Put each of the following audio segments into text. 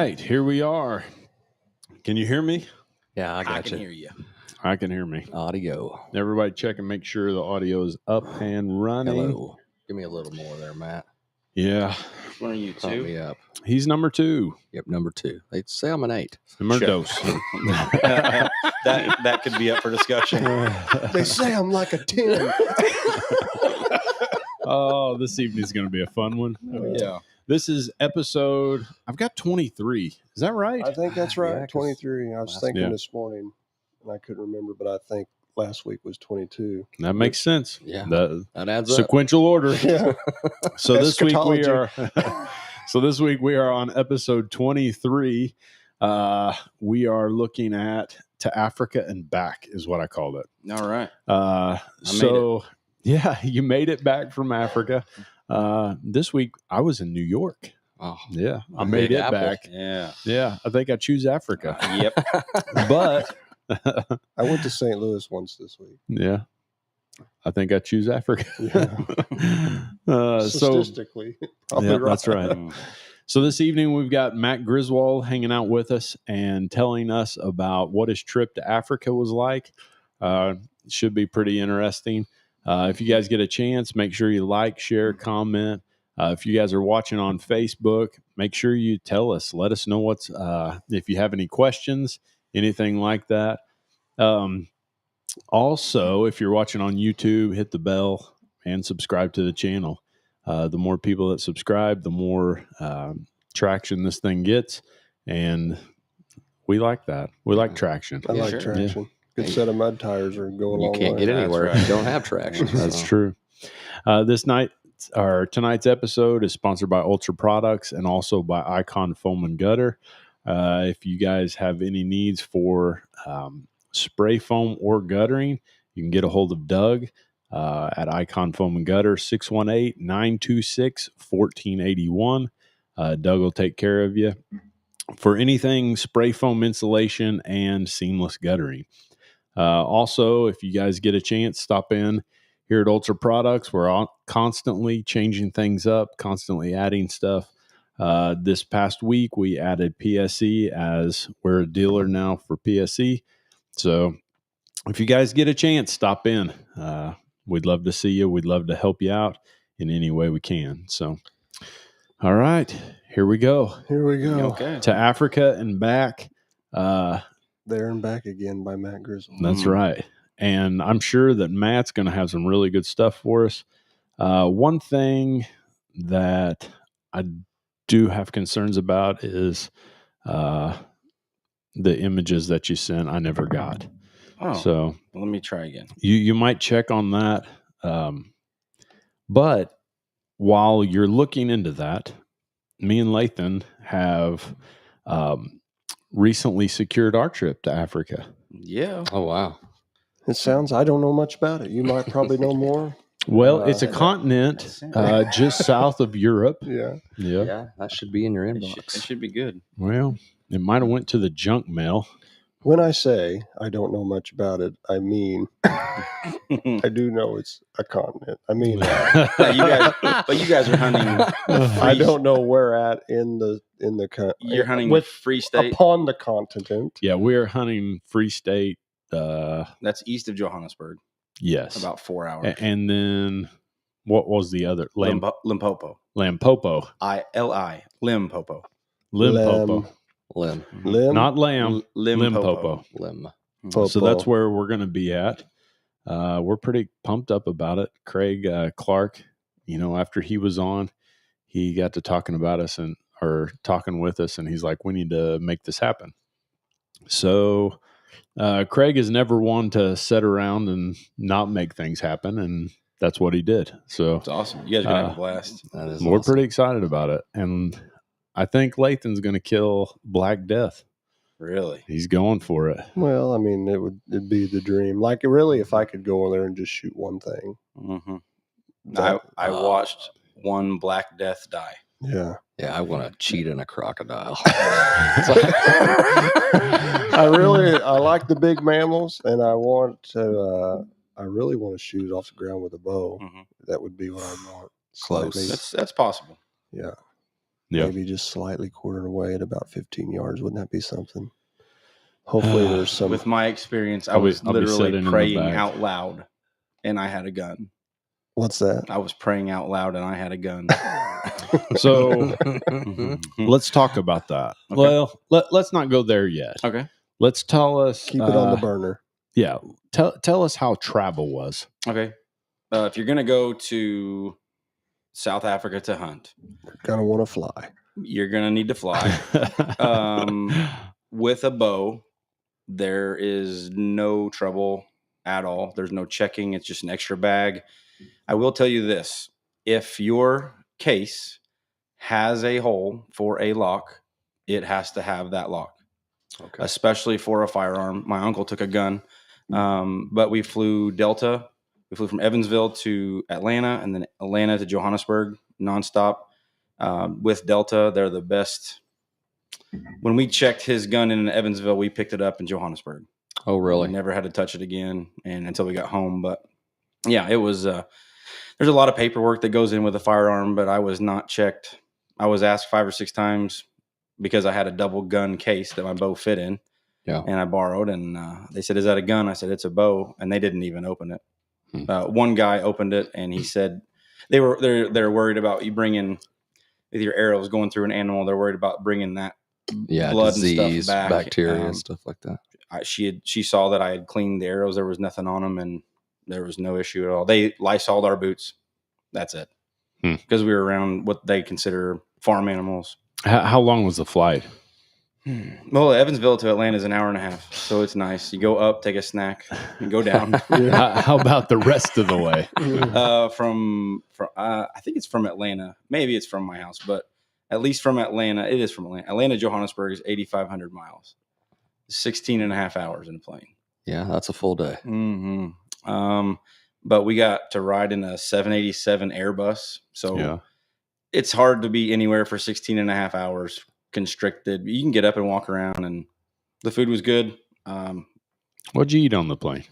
right, here we are. Can you hear me? Yeah, I can hear you. I can hear me. Audio. Everybody check and make sure the audio is up and running. Hello. Give me a little more there, Matt. Yeah. One of you Pump two. me up. He's number 2. Yep, number 2. They say I'm an 8. Number Sure. dos. that could be up for discussion. They say I'm like a 10. Oh, this evening's going to be a fun one. Yeah. This is episode, I've got 23. Is that right? I think that's right. Yeah, 'cause 23. I was thinking Yeah. this morning, and I couldn't remember, but I think last week was 22. That makes sense. Yeah. The That adds up. sequential order. Yeah. So this week we Eschatology. are this week we are on episode 23. We are looking at To Africa and Back is what I called it. All right. Yeah, you made it back from Africa. This week I was in New York. Oh, Yeah, I Big made it Apple. back. Yeah. Yeah, I think I choose Africa. Yep. But I went to St. Louis once this week. yeah, I think I choose Africa. Yeah. So Statistically. probably yeah, that's right. So this evening we've got Matt Griswold hanging out with us and telling us about what his trip to Africa was like. Should be pretty interesting. If you guys get a chance, make sure you like, share, comment. If you guys are watching on Facebook, make sure you tell us. Let us know what's if you have any questions, anything like that. Also, if you're watching on YouTube, hit the bell and subscribe to the channel. The more people that subscribe, the more traction this thing gets, and we like that. We like traction. I Yeah, like sure. traction. Good set of mud tires are going a you long can't way. get anywhere if That's you don't have traction. That's so. true. Tonight's episode is sponsored by Ultra Products and also by Icon Foam and Gutter. If you guys have any needs for spray foam or guttering, you can get a hold of Doug at Icon Foam and Gutter, 618-926-1481. Doug will take care of you for anything spray foam insulation and seamless guttering. Also, if you guys get a chance, stop in here at Ultra Products. We're constantly changing things up, constantly adding stuff. This past week, we added PSE as we're a dealer now for PSE. So if you guys get a chance, stop in. We'd love to see you. We'd love to help you out in any way we can. So, all right, here we go. Here we go. Okay. To Africa and Back. There and Back Again by Matt Griswold. That's right. And I'm sure that Matt's going to have some really good stuff for us. One thing that I do have concerns about is the images that you sent. I never got. Oh, So let me try again. you might check on that. But while you're looking into that, me and Lathan have recently secured our trip to Africa. Yeah. Oh, wow. It sounds, I don't know much about it. You might probably know more. Well, it's a that- continent just south of Europe. Yeah. Yeah. Yeah, that should be in your It inbox. should be good. Well, it might have went to the junk mail. When I say I don't know much about it, I mean I do know it's a continent. I mean you guys are hunting. I don't know where at in the You're hunting with Free State. upon the continent. Yeah, we're hunting Free State. That's east of Johannesburg, Yes. about 4 hours. And then what was the other? Limpopo. Lampopo. I-L-I. Limpopo. Limpopo. Limb. Lim, Not lamb. Limpopo. Limb. So that's where we're going to be at. We're pretty pumped up about it. Craig Clark, after he was on, he got to talking about us or talking with us, and he's like, we need to make this happen. So Craig is never one to sit around and not make things happen, and that's what he did. So It's awesome. You guys are going to have a blast. That is we're awesome. pretty excited about it. And I think Lathan's going to kill Black Death. Really? He's going for it. well, I mean, it'd be the dream. Like, really, if I could go in there and just shoot one thing. Mm-hmm. that- I watched one Black Death die. yeah. Yeah, I want to cheat in a crocodile. I like the big mammals, and I really want to shoot it off the ground with a bow. Mhm. That would be what I want. Close. Slightly. That's possible. Yeah. Yeah. maybe just slightly quartered away at about 15 yards. Wouldn't that be something? Hopefully there's some. With my experience, I I'll be was sitting literally in the praying back. out loud, and I had a gun. What's that? I was praying out loud, and I had a gun. So Mhm. let's talk about that. Okay. Well, let's not go there yet. Okay. Let's tell us. Keep it on the burner. Yeah. Tell us how travel was. Okay. If you're gonna go to South Africa to hunt, Gonna want to fly. you're gonna need to fly. With a bow, there is no trouble at all. There's no checking. It's just an extra bag. I will tell you this. If your case has a hole for a lock, it has to have that lock, Okay. especially for a firearm. My uncle took a gun, but we flew Delta. We flew from Evansville to Atlanta and then Atlanta to Johannesburg nonstop. With Delta, they're the best. When we checked his gun in Evansville, we picked it up in Johannesburg. Oh, really? We never had to touch it again, and until we got home. But yeah, it was. There's a lot of paperwork that goes in with a firearm, but I was not checked. I was asked 5 or 6 times because I had a double gun case that my bow fit in. Yeah. And I borrowed, and they said, "Is that a gun?" I said, "It's a bow," and they didn't even open it. One guy opened it, and he said they're worried about you bringing with your arrows going through an animal. They're worried about bringing that blood disease, and stuff back. bacteria, stuff like that. She saw that I had cleaned the arrows. There was nothing on them, and there was no issue at all. They Lysoled our boots. That's it. Because we were around what they consider farm animals. How long was the flight? Well, Evansville to Atlanta is an hour and a half, so it's nice. You go up, take a snack, and go down. How about the rest of the way? From I think it's from Atlanta. Maybe it's from my house, but at least from Atlanta, it is from Atlanta. Atlanta, Johannesburg is 8,500 miles, 16 and a half hours in a plane. Yeah, that's a full day. Mm-hmm. But we got to ride in a 787 Airbus, so it's hard to be anywhere for 16 and a half hours constricted. You can get up and walk around, and the food was good. What'd you eat on the plane?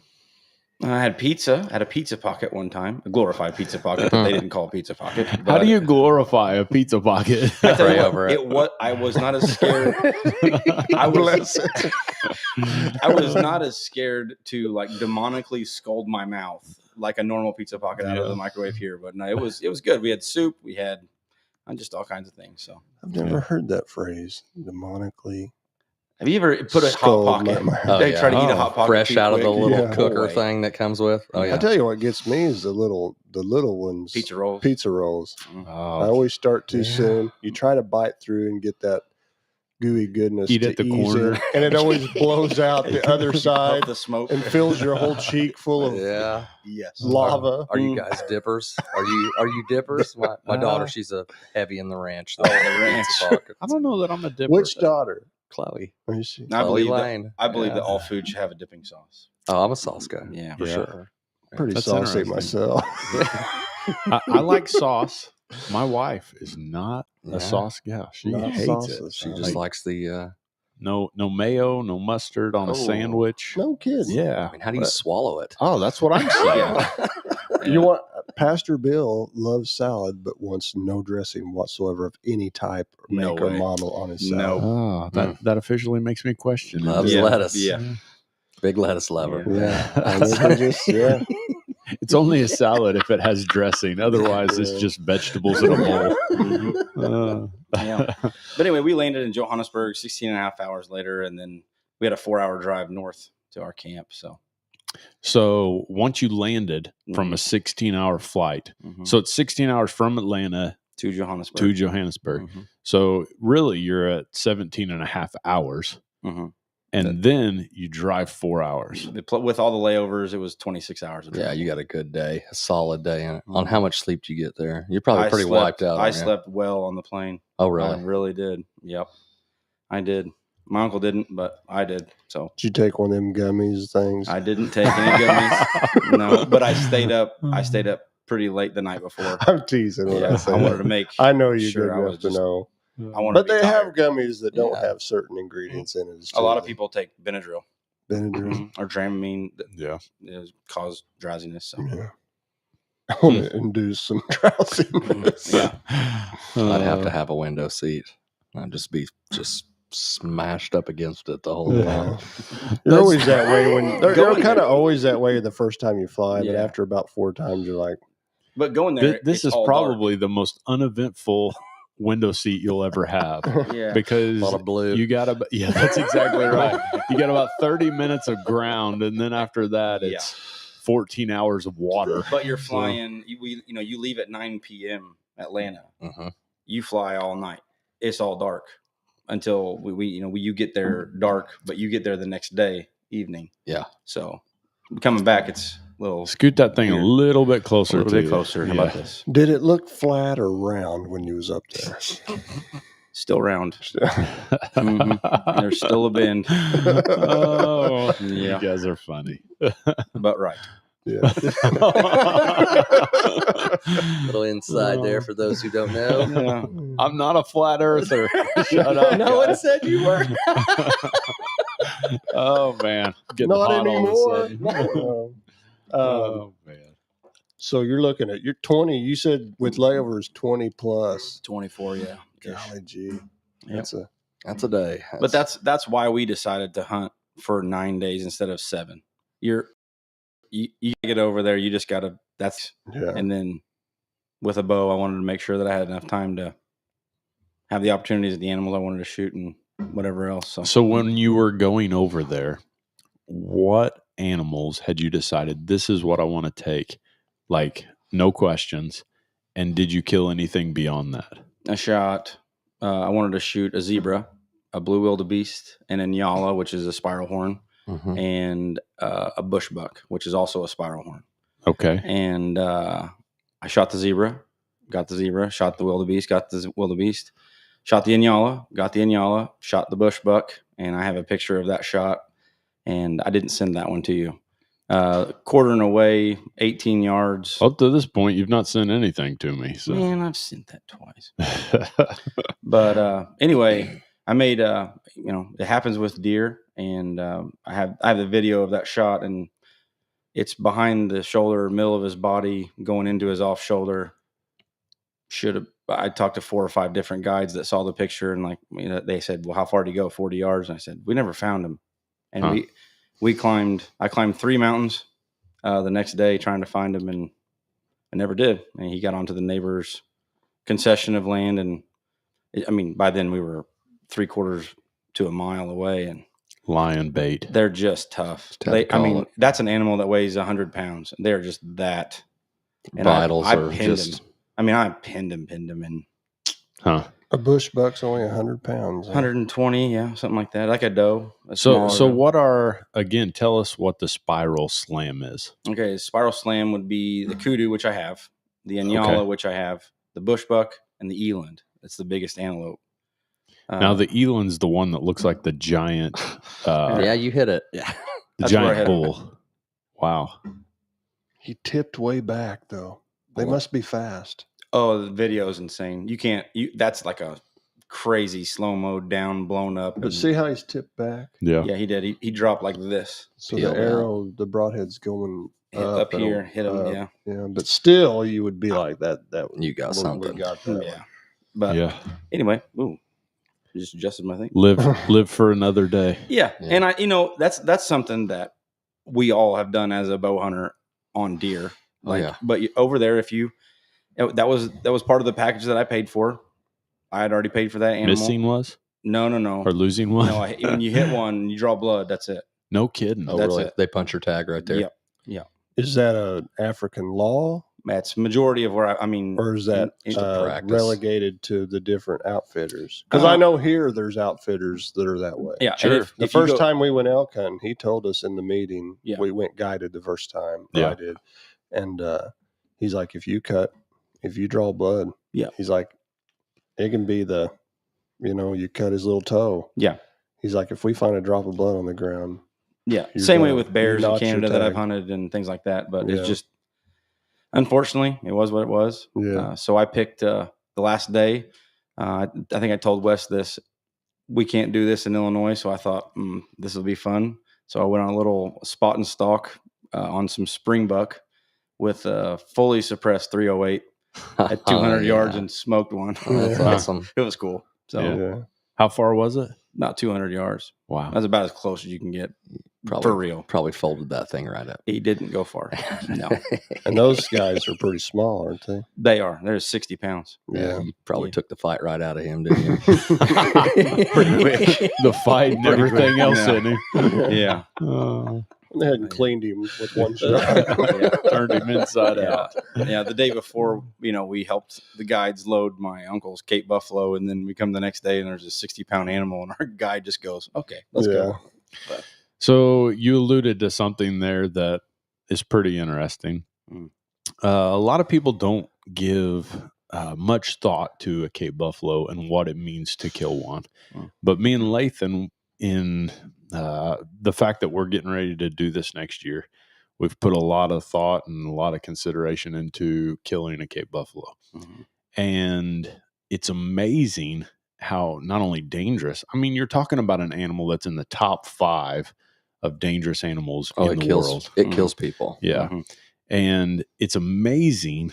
I had pizza. I had a pizza pocket one time, a glorified pizza pocket that they didn't call pizza pocket. How do you glorify a pizza pocket? I tell you over what, I was not as scared. I was not as scared to like demonically scold my mouth like a normal pizza pocket out of the microwave here. But no, it was good. We had soup. We had just all kinds of things. So I've never heard that phrase, demonically. have you ever put a hot pocket? They try to eat a hot pocket fresh out of the little Yeah. cooker thing that comes with. Oh yeah. I tell you what gets me is the little ones. Pizza rolls. Pizza rolls. Oh, I always start too soon. You try to bite through and get that gooey goodness Eat to at the ease corner. in, and it always blows out the other side The smoke and fills your whole cheek full of Yeah. Yes. lava. Are you guys dippers? Are you dippers? My daughter, she's a heavy in the ranch. Oh, the ranch. I don't know that I'm a dipper. Which daughter? Chloe. Let me see. I believe that, Lane. that all food should have a dipping sauce. Oh, I'm a sauce guy. Yeah. For sure. Pretty That's saucy interesting. myself. I like sauce. My wife is not Yeah. a sauce gal. She Not hates sauces, it. She huh? just likes the. No mayo, no mustard on a Oh. sandwich. No kidding. Yeah. I mean, how do you swallow it? Oh, that's what I'm saying. Yeah. You want Pastor Bill loves salad, but wants no dressing whatsoever of any type, No make or way. model on his No. salad. Oh, that officially makes me question it. Loves Yeah. lettuce. Yeah. Big lettuce lover. Yeah, and they can just It's only a salad if it has dressing. Otherwise, it's Yeah. just vegetables in a bowl. Mhm. Yeah. But anyway, we landed in Johannesburg 16 and a half hours later, and then we had a 4-hour drive north to our camp. So once you landed from a 16-hour flight, so it's 16 hours from Atlanta to Johannesburg. to Johannesburg. Mhm. So really, you're at 17 and a half hours. Mhm. And then you drive 4 hours. With all the layovers, it was 26 hours. Of Yeah, travel. you got a good day, a solid day. On how much sleep do you get there? You're probably I pretty slept- wiped out. I aren't you? slept well on the plane. Oh, I really? really did. Yep. I did. My uncle didn't, but I did. So Did you take one of them gummies things? I didn't take any gummies. No, but I stayed up. I stayed up pretty late the night before. I'm teasing when I Yeah, say I wanted that. to make. I know you're sure good I was enough to just- know. I wanted But to be they have tired. gummies that don't Yeah. have certain ingredients in it. A lot of people take Benadryl Benadryl. or Dramamine that Yeah. cause drowsiness. So Yeah. I want to induce some drowsiness. Yeah. I'd have to have a window seat. I'd just be smashed up against it the whole time. You're always that way when they're Going kind there- of always that way the first time you fly, but Yeah. after about 4 times, you're like, But going there, This it's is all probably the most uneventful window seat you'll ever have. dark. Yeah. Because A lot of blue. you got yeah, that's exactly right. You got about 30 minutes of ground, and then after that, Yeah. it's 14 hours of water. But you're flying. You leave at 9 p.m. Atlanta. Mhm. You fly all night. It's all dark until you get there dark, but you get there the next day evening. Yeah. So coming back, it's a little Scoot that thing Weird. a little bit closer. a little to bit you. closer. How Yeah. about this? did it look flat or round when you was up there? Still round. Mhm. There's still a bend. Oh, Yeah. you guys are funny. But right. Yeah. Little inside there for those who don't know. Yeah. I'm not a flat earther. Shut up. No one guys. said you were. Oh man, getting Not hot anymore. all of a sudden. Oh man. So you're looking at, you're 20, you said with layovers 20 plus. 24. Yeah. Golly gee. Yep. That's a day. But that's why we decided to hunt for 9 days instead of 7. You get over there. You just gotta. Yeah. And then with a bow, I wanted to make sure that I had enough time to have the opportunities of the animals I wanted to shoot and whatever else. So when you were going over there, what animals had you decided this is what I want to take? Like no questions. And did you kill anything beyond that? I shot. I wanted to shoot a zebra, a blue wildebeest, and a nyala, which is a spiral horn, Mhm. and a bushbuck, which is also a spiral horn. Okay. And I shot the zebra, got the zebra, shot the wildebeest, got the wildebeest, shot the inyala, got the inyala, shot the bushbuck, and I have a picture of that shot. And I didn't send that one to you. Quartering away, 18 yards. Up to this point, you've not sent anything to me. So. Man, I've sent that twice. But anyway, I made it happens with deer, and I have the video of that shot, and it's behind the shoulder, middle of his body, going into his off shoulder. I talked to 4 or 5 different guides that saw the picture, and they said, "Well, how far did he go? 40 yards." And I said, "We never found him," and I climbed 3 mountains the next day trying to find him, and I never did. And he got onto the neighbor's concession of land, and by then we were 3/4 to a mile away, and Lion bait. they're just tough. tough to call it. That's an animal that weighs 100 pounds. They're just that. And Vitals I are pinned just. him. I pinned him, and Huh. A bush buck's only 100 pounds. huh? 120, yeah, something like that, like a doe. a So smaller doe. what are, again, tell us what the spiral slam is. Okay, spiral slam would be the kudu, which I have, the inyala, Okay. which I have, the bushbuck, and the eland. That's the biggest antelope. Now the eland's the one that looks like the giant, Yeah, you hit it. Yeah. the That's where I giant hit him. bull. Wow. He tipped way back, though. They must be fast. Oh, the video is insane. You can't. That's like a crazy slow mo down, blown up. But and- see how he's tipped back? Yeah. yeah, he did. He dropped like this So Peeled the out. arrow, the broadhead's going up and here, hit him. up. Yeah, Yeah, but still, you would be like that. You got we something. got that. yeah. But Yeah. anyway, ooh, just adjusted my thing. Live for another day. Yeah, Yeah. and that's something that we all have done as a bow hunter on deer. Oh, yeah. But over there, that was part of the package that I paid for. I had already paid for that animal. Missing was No. or losing one? No, when you hit one, and you draw blood. That's it. No kidding. Oh, That's really? it. They punch your tag right there. Yep. Is that an African law, That's majority of where or is that practice. relegated to the different outfitters? Because Uh, I know here there's outfitters that are that way. yeah. Sure. And The if you first go- time we went elk hunting, he told us in the meeting. Yeah. We went guided the first time. or Yeah. I did, and he's like, if you draw blood, Yeah. he's like, it can be you cut his little toe. Yeah. He's like, if we find a drop of blood on the ground, Yeah, You're same way gonna- with bears you in notch your Canada that I've tag. hunted and things like that. But Yeah. it's just, unfortunately, it was what it was. yeah, So I picked the last day. I think I told Wes this. We can't do this in Illinois, so I thought this will be fun. So I went on a little spot and stalk on some springbuck, with a fully suppressed 308 at 200 yards and smoked one. That's awesome. It was cool. So Yeah. How far was it? about 200 yards. Wow. That's about as close as you can get. Probably, For real. Probably folded that thing right up. He didn't go far. No. And those guys are pretty small, aren't they? They are. They're 60 pounds. Yeah, you probably Yeah. took the fight right out of him, didn't you? Pretty quick. The fight and Pretty everything quick. else Yeah. in him. Yeah. They hadn't cleaned him with one Yeah. shot. Turned him inside out. Yeah. The day before, we helped the guides load my uncle's Cape Buffalo, and then we come the next day and there's a 60-pound animal, and our guide just goes, "Okay, let's go." But, So you alluded to something there that is pretty interesting. Mm. A lot of people don't give much thought to a Cape Buffalo and what it means to kill one. Mm. But me and Lathan, in the fact that we're getting ready to do this next year, we've put a lot of thought and a lot of consideration into killing a Cape Buffalo. Mhm. And it's amazing how not only dangerous, I mean, you're talking about an animal that's in the top 5 of dangerous animals in the world. It kills people. Yeah. Mhm. And it's amazing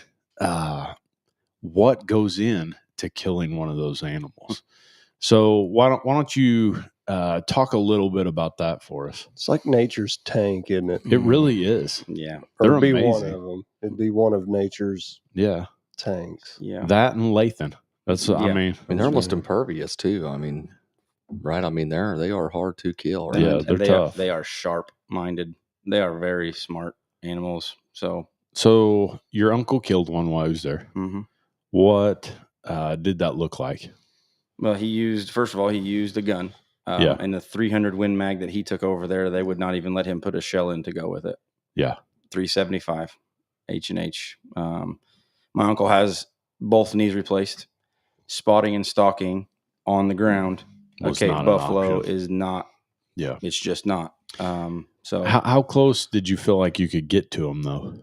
what goes in to killing one of those animals. So why don't you talk a little bit about that for us? It's like nature's tank, isn't it? It really is. Yeah. They're Or it'd be one amazing. of them. It'd be one of nature's Yeah. tanks. Yeah. That and Lathan. That's, I Yeah. mean, They're almost impervious too. I mean, right? I mean, they are hard to kill. Right? Yeah, And they're they tough. They are sharp-minded. They are very smart animals. So your uncle killed one while he was there. Mhm. What did that look like? Well, he used a gun. Yeah. And the 300 Win Mag that he took over there, they would not even let him put a shell in to go with it. Yeah. 375 H&H. My uncle has both knees replaced. Spotting and stalking on the ground. Was Okay, not an buffalo option. is not. Yeah. It's just not. So How close did you feel like you could get to him though?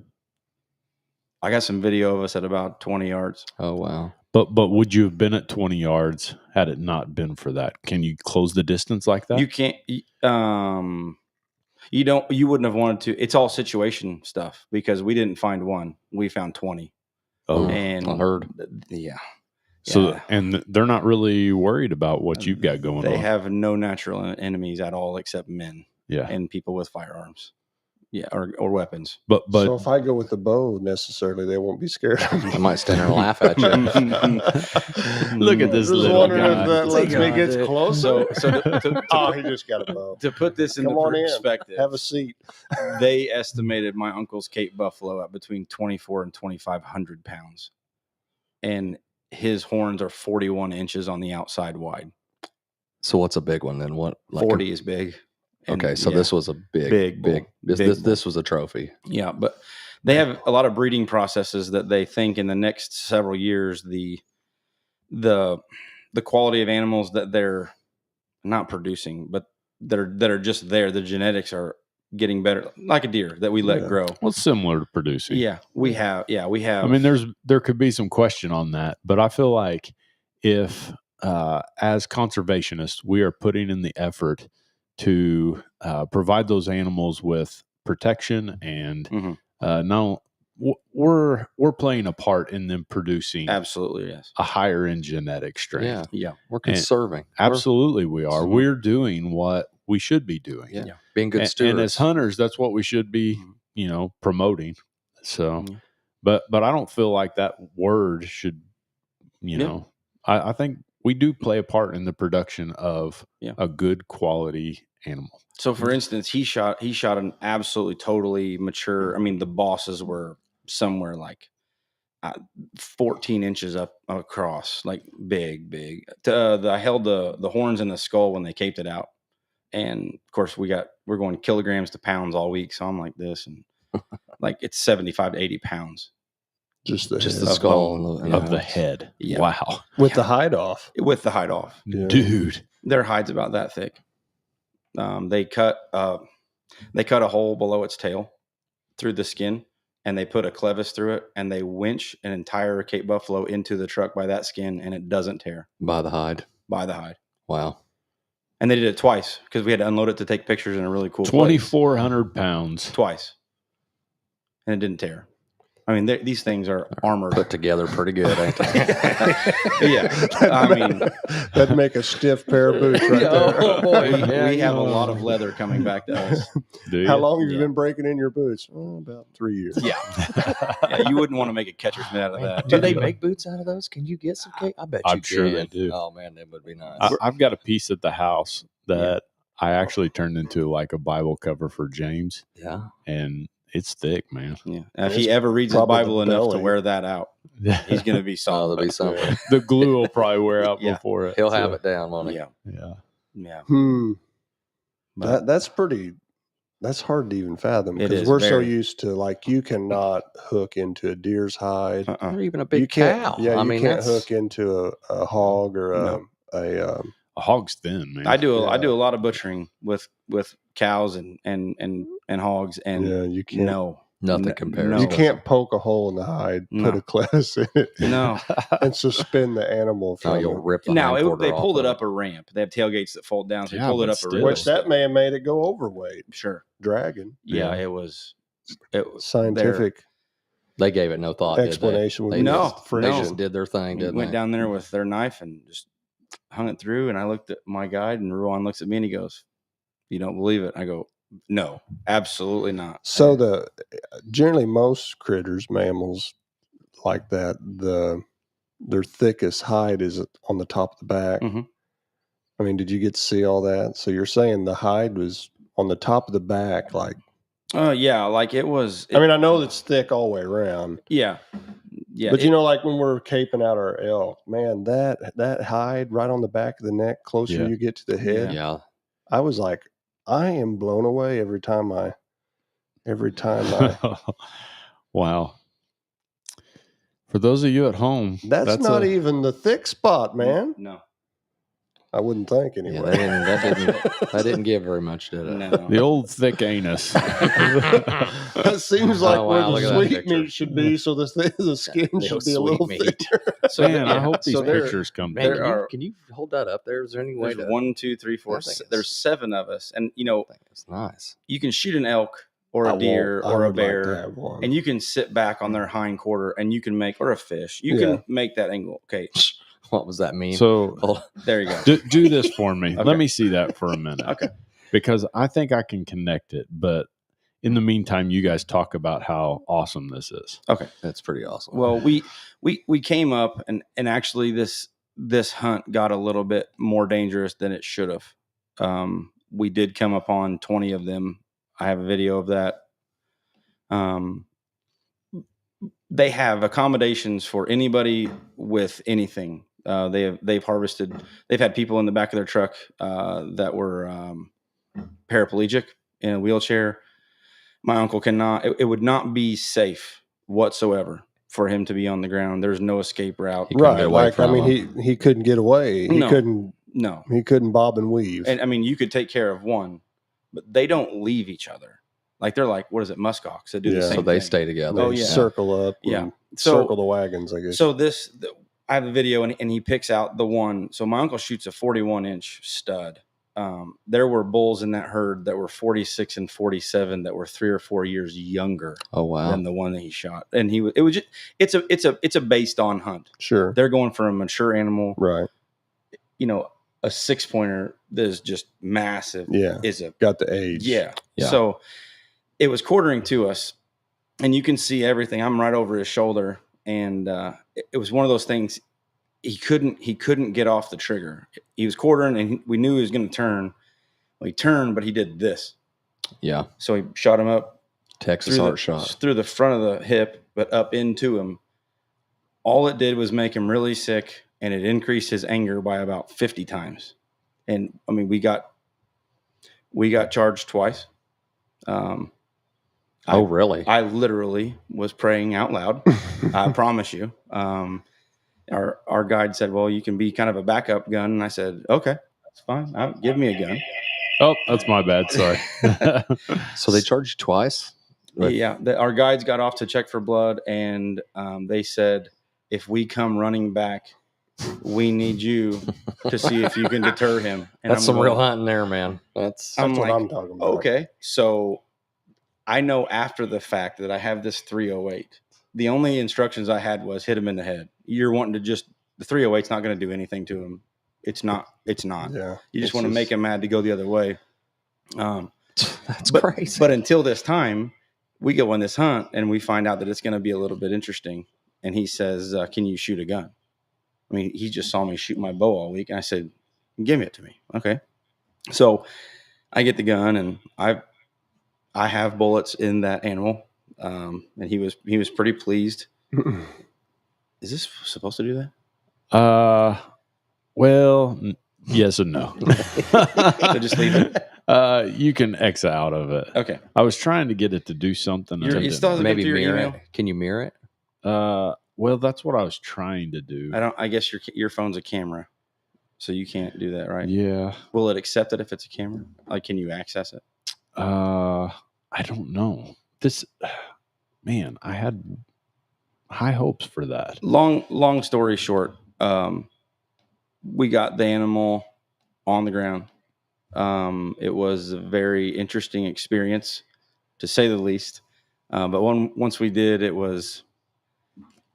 I got some video of us at about 20 yards. Oh wow. But would you have been at 20 yards had it not been for that? Can you close the distance like that? You can't. You wouldn't have wanted to. It's all situation stuff because we didn't find one. We found 20. Oh, And I heard. Yeah. so yeah. and they're not really worried about what you've got going They on. have no natural enemies at all except men Yeah. and people with firearms. Yeah, or weapons. But So if I go with the bow, necessarily they won't be scared of me. I might stand there and laugh at you. look at this Just little wondering guy. if that lets me get So, closer. so He just got a bow. to put this into Come on in. perspective, Have a seat. they estimated my uncle's Cape Buffalo at between 24 and 2,500 pounds. And his horns are 41 inches on the outside wide. So what's a big one then? What? Like 40 is big. And okay, so yeah, this was a big bull. This was a trophy. Yeah, but they have a lot of breeding processes that they think in the next several years the quality of animals that they're not producing, but that are just there. The genetics are getting better, like a deer that we let grow. Well, it's similar to producing. Yeah, we have. I mean, there could be some question on that, but I feel like if as conservationists we are putting in the effort to provide those animals with protection and Mhm. we're playing a part in them producing Absolutely, yes. a higher end genetic strain. Yeah, Yeah, we're conserving. Absolutely, we are. Mhm. We're doing what we should be doing. Yeah, Yeah. being good And stewards. as hunters, that's what we should be, Mhm. promoting. So, Yeah. but I don't feel like that word should, I think we do play a part in the production of a good quality animal. So, for instance, he shot an absolutely totally mature. I mean, the bosses were somewhere like 14 inches up across, like big. I held the horns in the skull when they caped it out, and of course we're going kilograms to pounds all week. So I'm like this, and like it's 75 to 80 pounds Just the just head. the of skull bone. and the Of the head. Yeah. Wow. with the hide off. with the hide off. Yeah. Dude. Their hide's about that thick. They cut a hole below its tail through the skin, and they put a clevis through it, and they winch an entire Cape Buffalo into the truck by that skin, and it doesn't tear by the hide. by the hide. Wow. And they did it twice because we had to unload it to take pictures in a really cool place. 2,400 pounds. Twice. And it didn't tear. I mean, these things are armored. Put together pretty good, ain't they? Yeah. I mean, that'd make a stiff pair of boots right there. Oh, boy. we have a lot of leather coming back to us. Do How you? long have you Yeah. been breaking in your boots? Oh, about 3 years. Yeah. Yeah, you wouldn't want to make a catcher's mitt out of that. Do they make boots out of those? Can you get some cake? I bet you I'm sure can. they do. Oh man, that would be nice. I've got a piece at the house that I actually turned into like a Bible cover for James, Yeah. and it's thick, man. Yeah. If he ever reads his Probably Bible the enough to belly. wear that out, he's going to be Oh, solid. there'll be something. The glue will probably wear out Yeah. before it. He'll have it down, won't he? Yeah. Yeah. Yeah. But That's pretty. That's hard to even fathom It because is we're so very. used to like you cannot hook into a deer's hide. Or even a You big can't. cow. Yeah, I you mean, can't that's hook into a hog or No. a A hog's thin, man. I do Yeah. a lot of butchering with cows and hogs, and yeah. You can't. no, nothing No, compares. no. You does can't it? poke a hole in the hide, No. put a clevis in it, no. and suspend the animal No, from you'll it. rip the Now hindquarter they off pulled of it up a ramp. They have tailgates that fold down, so Yeah, they pulled it but up a still. ramp. Which that may have made it go overweight. Sure, Dragon. yeah, Yeah. it was Scientific They gave it no thought. explanation would They be No, just, friction. they just did their thing, They didn't went they? down there with their knife and just hung it through. And I looked at my guide, and Ruan looks at me and he goes, "You don't believe it?" I go, "No, absolutely not." So generally most critters, mammals like that, their thickest hide is on the top of the back. Mhm. I mean, did you get to see all that? So you're saying the hide was on the top of the back, like Yeah, like it was. I mean, I know it's thick all the way around. Yeah, yeah. But you know, like when we're caping out our elk, man, that hide right on the back of the neck, closer Yeah. you get to the head, Yeah. I was like, I am blown away every time I Wow. For those of you at home, that's not a- even the thick spot, man. No, I wouldn't think Yeah, anyway. that didn't give very much, did it? no. the old thick anus. That seems like Oh, where wow, the look at that sweet picture. meat should be, so the skin Yeah, should the be a sweet little meat. thicker. So Man, I hope these so there- pictures come Man, through. can you hold that up there? Is there any way There's to? 1, 2, 3, 4. I think it's- There's 7 of us, and you know That's nice. you can shoot an elk or I a deer won't- I or a would like to bear, have one. and you can sit back on their hind quarter, and you can make or a fish. You Yeah. can make that angle. Okay, What was that mean? So Hold on. there you go. do this for me. Okay. Let me see that for a minute. Okay. Because I think I can connect it. But in the meantime, you guys talk about how awesome this is. Okay. That's pretty awesome. Well, we came up, and actually this hunt got a little bit more dangerous than it should have. We did come upon 20 of them. I have a video of that. They have accommodations for anybody with anything. They've harvested. They've had people in the back of their truck that were paraplegic in a wheelchair. My uncle cannot. It would not be safe whatsoever for him to be on the ground. There's no escape route. He couldn't get Right, away like I from mean, them. he couldn't get away. No. He No, couldn't bob and weave. and I mean you could take care of one, but they don't leave each other. Like they're like, what is it, muskox that do the Yeah. same So they thing. stay together. Oh, They yeah. circle up. Yeah. and So- circle the wagons. I guess. So I have a video, and he picks out the one. So my uncle shoots a 41-inch stud. There were bulls in that herd that were 46 and 47 that were 3 or 4 years younger Oh wow. than the one that he shot. And it was just it's a based on hunt. Sure. They're going for a mature animal. Right. You know, a 6-pointer that is just massive. Yeah. Is a Got the age. yeah. Yeah. So it was quartering to us, and you can see everything. I'm right over his shoulder, and it was one of those things. He couldn't get off the trigger. He was quartering, and we knew he was going to turn. Well, he turned, but he did this. Yeah. So he shot him up Texas through heart shot. through the front of the hip, but up into him. All it did was make him really sick, and it increased his anger by about 50 times. And I mean, we got charged twice. Oh really? I literally was praying out loud. I promise you. Our guide said, "Well, you can be kind of a backup gun," and I said, "Okay, that's fine. Give me a gun." Oh, that's my bad. Sorry. So they charged you twice? With- Yeah, our guides got off to check for blood, and they said, "If we come running back, we need you to see if you can deter him." And That's I'm some going, real hunting there, man. That's I'm That's what like, I'm talking about. Okay, so I know after the fact that I have this 308, the only instructions I had was hit him in the head. You're wanting to just the 308's not going to do anything to him. It's not. Yeah. You just want to make him mad to go the other way. That's but, crazy. But until this time, we go on this hunt and we find out that it's going to be a little bit interesting. And he says, "Can you shoot a gun?" I mean, he just saw me shoot my bow all week, and I said, "Give it to me." Okay. So I get the gun, and I have bullets in that animal, and he was pretty pleased. Is this supposed to do that? Well, yes and no. So just leave it. You can X out of it. Okay. I was trying to get it to do something. and it You still didn't. hasn't come Maybe through your mirror email? it. Can you mirror it? Well, that's what I was trying to do. I guess your phone's a camera, so you can't do that, right? Yeah. Will it accept it if it's a camera? Like, can you access it? I don't know. Man, I had high hopes for that. Long story short, we got the animal on the ground. It was a very interesting experience, to say the least. But once we did, it was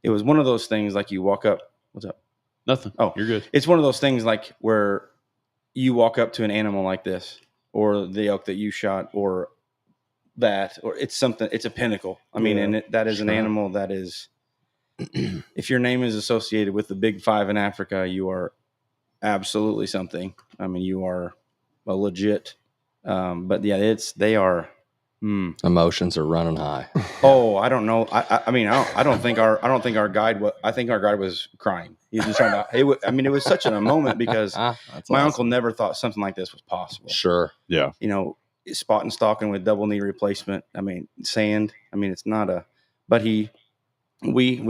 one of those things like you walk up. What's up? Nothing. Oh, you're good. It's one of those things like where you walk up to an animal like this, or the elk that you shot, or it's something. It's a pinnacle. I mean, and that is an animal that is. If your name is associated with the Big Five in Africa, you are absolutely something. I mean, you are a legit. But yeah, they are. Emotions are running high. Oh, I don't know. I mean, I don't think our guide was. I think our guide was crying. He was just trying to. It was such a moment because my uncle never thought something like this was possible. Sure. Yeah. Spot and stalking with double knee replacement. I mean, sand. I mean, it's not a. But we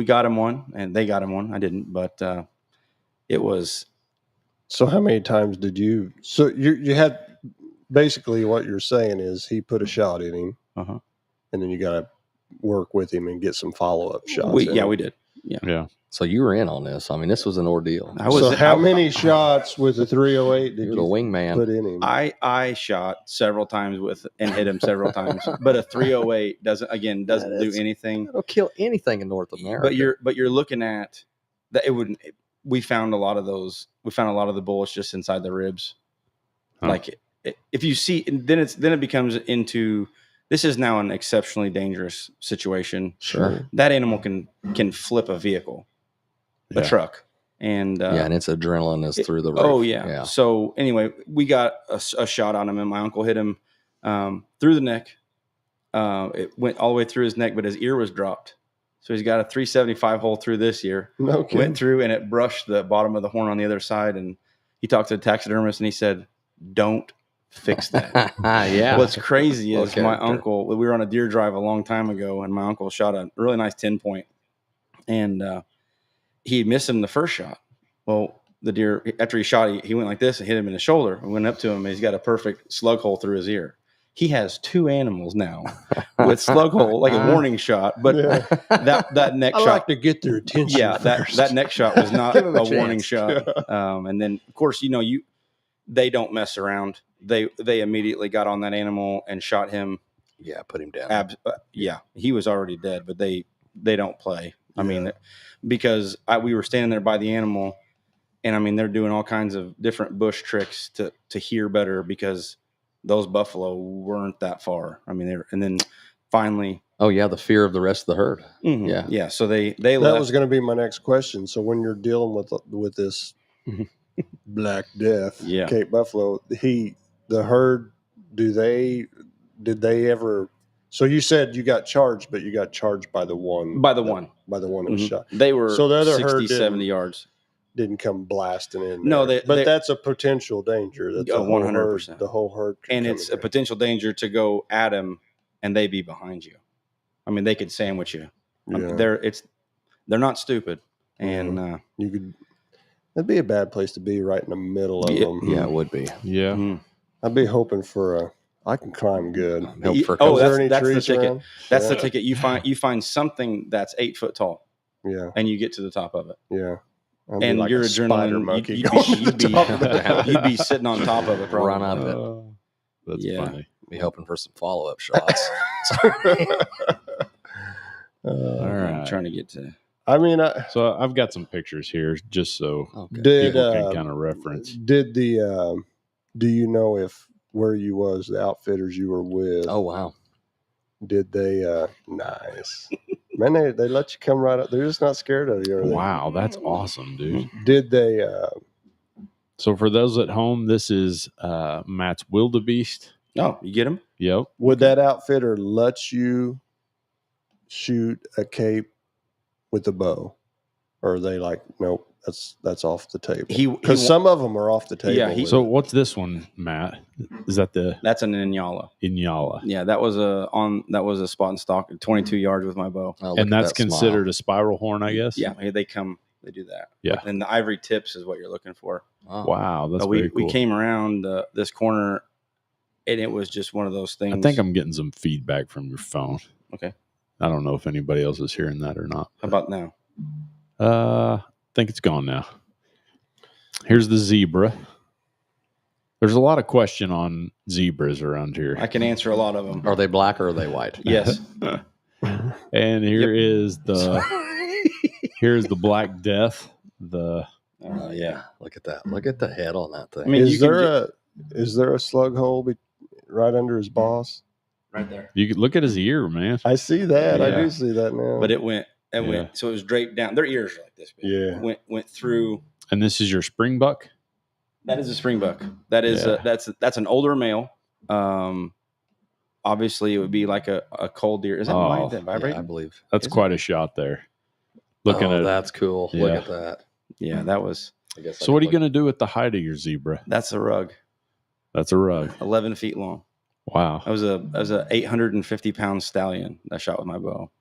got him one, and they got him one. I didn't, but it was. So how many times did you? So you had basically what you're saying is he put a shot in him, and then you got to work with him and get some follow up shots. We did. Yeah. So you were in on this. I mean, this was an ordeal. So how many shots with the 308 did You're you the wingman. put in him? I shot several times and hit him several times, but a 308 doesn't do anything. It'll kill anything in North America. But you're looking at that. It wouldn't. We found a lot of those. We found a lot of the bullets just inside the ribs. Like if you see, then it becomes into. This is now an exceptionally dangerous situation. Sure. That animal can flip a vehicle, a truck, and and its adrenaline is through the roof. Oh yeah. So anyway, we got a shot on him, and my uncle hit him through the neck. It went all the way through his neck, but his ear was dropped. So he's got a 375 hole through this ear. No kidding. Went through, and it brushed the bottom of the horn on the other side. And he talked to the taxidermist, and he said, "Don't fix that." Yeah. What's crazy is Okay. my uncle. We were on a deer drive a long time ago, and my uncle shot a really nice 10 point, and he missed him the first shot. Well, the deer, after he shot, he went like this and hit him in the shoulder. I went up to him, and he's got a perfect slug hole through his ear. He has two animals now with slug hole, like a warning shot. But that neck shot, I like to get their attention. yeah, first. that neck shot was not Give him a a warning chance. shot. And then, of course, they don't mess around. They immediately got on that animal and shot him. Yeah, put him down. He was already dead, but they don't play. I mean, because we were standing there by the animal, and I mean they're doing all kinds of different bush tricks to hear better because those buffalo weren't that far. I mean, and then finally. Oh yeah, the fear of the rest of the herd. Mm-hmm. Yeah. So they That left. was going to be my next question. So when you're dealing with this Black Death, Cape Buffalo, the herd, did they ever? So you said you got charged, but you got charged by the one By the that one. was shot. They were so the other 60, herd 70 yards. Didn't come blasting in. No, there. But that's a potential danger. That's 100%. The whole herd, and it's a potential danger to go at them, and they be behind you. I mean, they could sandwich you. They're not stupid, and you could. That'd be a bad place to be, right in the middle of them. Yeah, it would be. Yeah. Mm-hmm. I'd be hoping for I can climb good. Hope for that's the ticket. Around? That's the ticket. You find something that's 8 foot tall. Yeah. And you get to the top of it. Yeah. And like your adrenaline, you'd be sitting on top of it, probably. Run out of it. That's funny. Be hoping for some follow up shots. right. I'm trying to get to. I mean, So I've got some pictures here, just so did people can kind of reference. Did the do you know if where you was the outfitters you were with? Oh wow! Did they? Nice. Man, they let you come right up. They're just not scared of you, are they? Wow, that's awesome, dude. Did they? So for those at home, this is Matt's wildebeest. Oh, you get him? Yep. Would that outfitter let you shoot a cape with a bow, or are they like, nope, that's off the table? Because some of them are off the table. Yeah. So what's this one, Matt? Is that That's an Inyala. Inyala? Yeah, that was a spot and stock at 22 yards with my bow. Oh, And that's considered a spiral horn, I guess. Yeah, they do that. Yeah. And the ivory tips is what you're looking for. Oh. Wow, that's we very cool. we came around this corner, and it was just one of those things. I think I'm getting some feedback from your phone. Okay. I don't know if anybody else is hearing that or not. How about now? I think it's gone now. Here's the zebra. There's a lot of question on zebras around here. I can answer a lot of them. Are they black or are they white? Yes. And here is here's the Black Death. Yeah. Look at that. Look at the head on that thing. I mean, is there a slug hole right under his boss? Right there. You could look at his ear, man. I see that. Yeah. I do see that now. But it went. So it was draped down. Their ears are like this big. Yeah. Went through. And this is your springbuck? That is a springbuck. That is that's an older male. Obviously, it would be like a cold deer. Is that mine that vibrate? Yeah, I believe That's quite a shot there. Looking at that's cool. Yeah. Look at that. Yeah, that was. I guess. So what are you going to do with the hide of your zebra? That's a rug. That's a rug. 11 feet long. Wow. That was a 850-pound stallion I shot with my bow.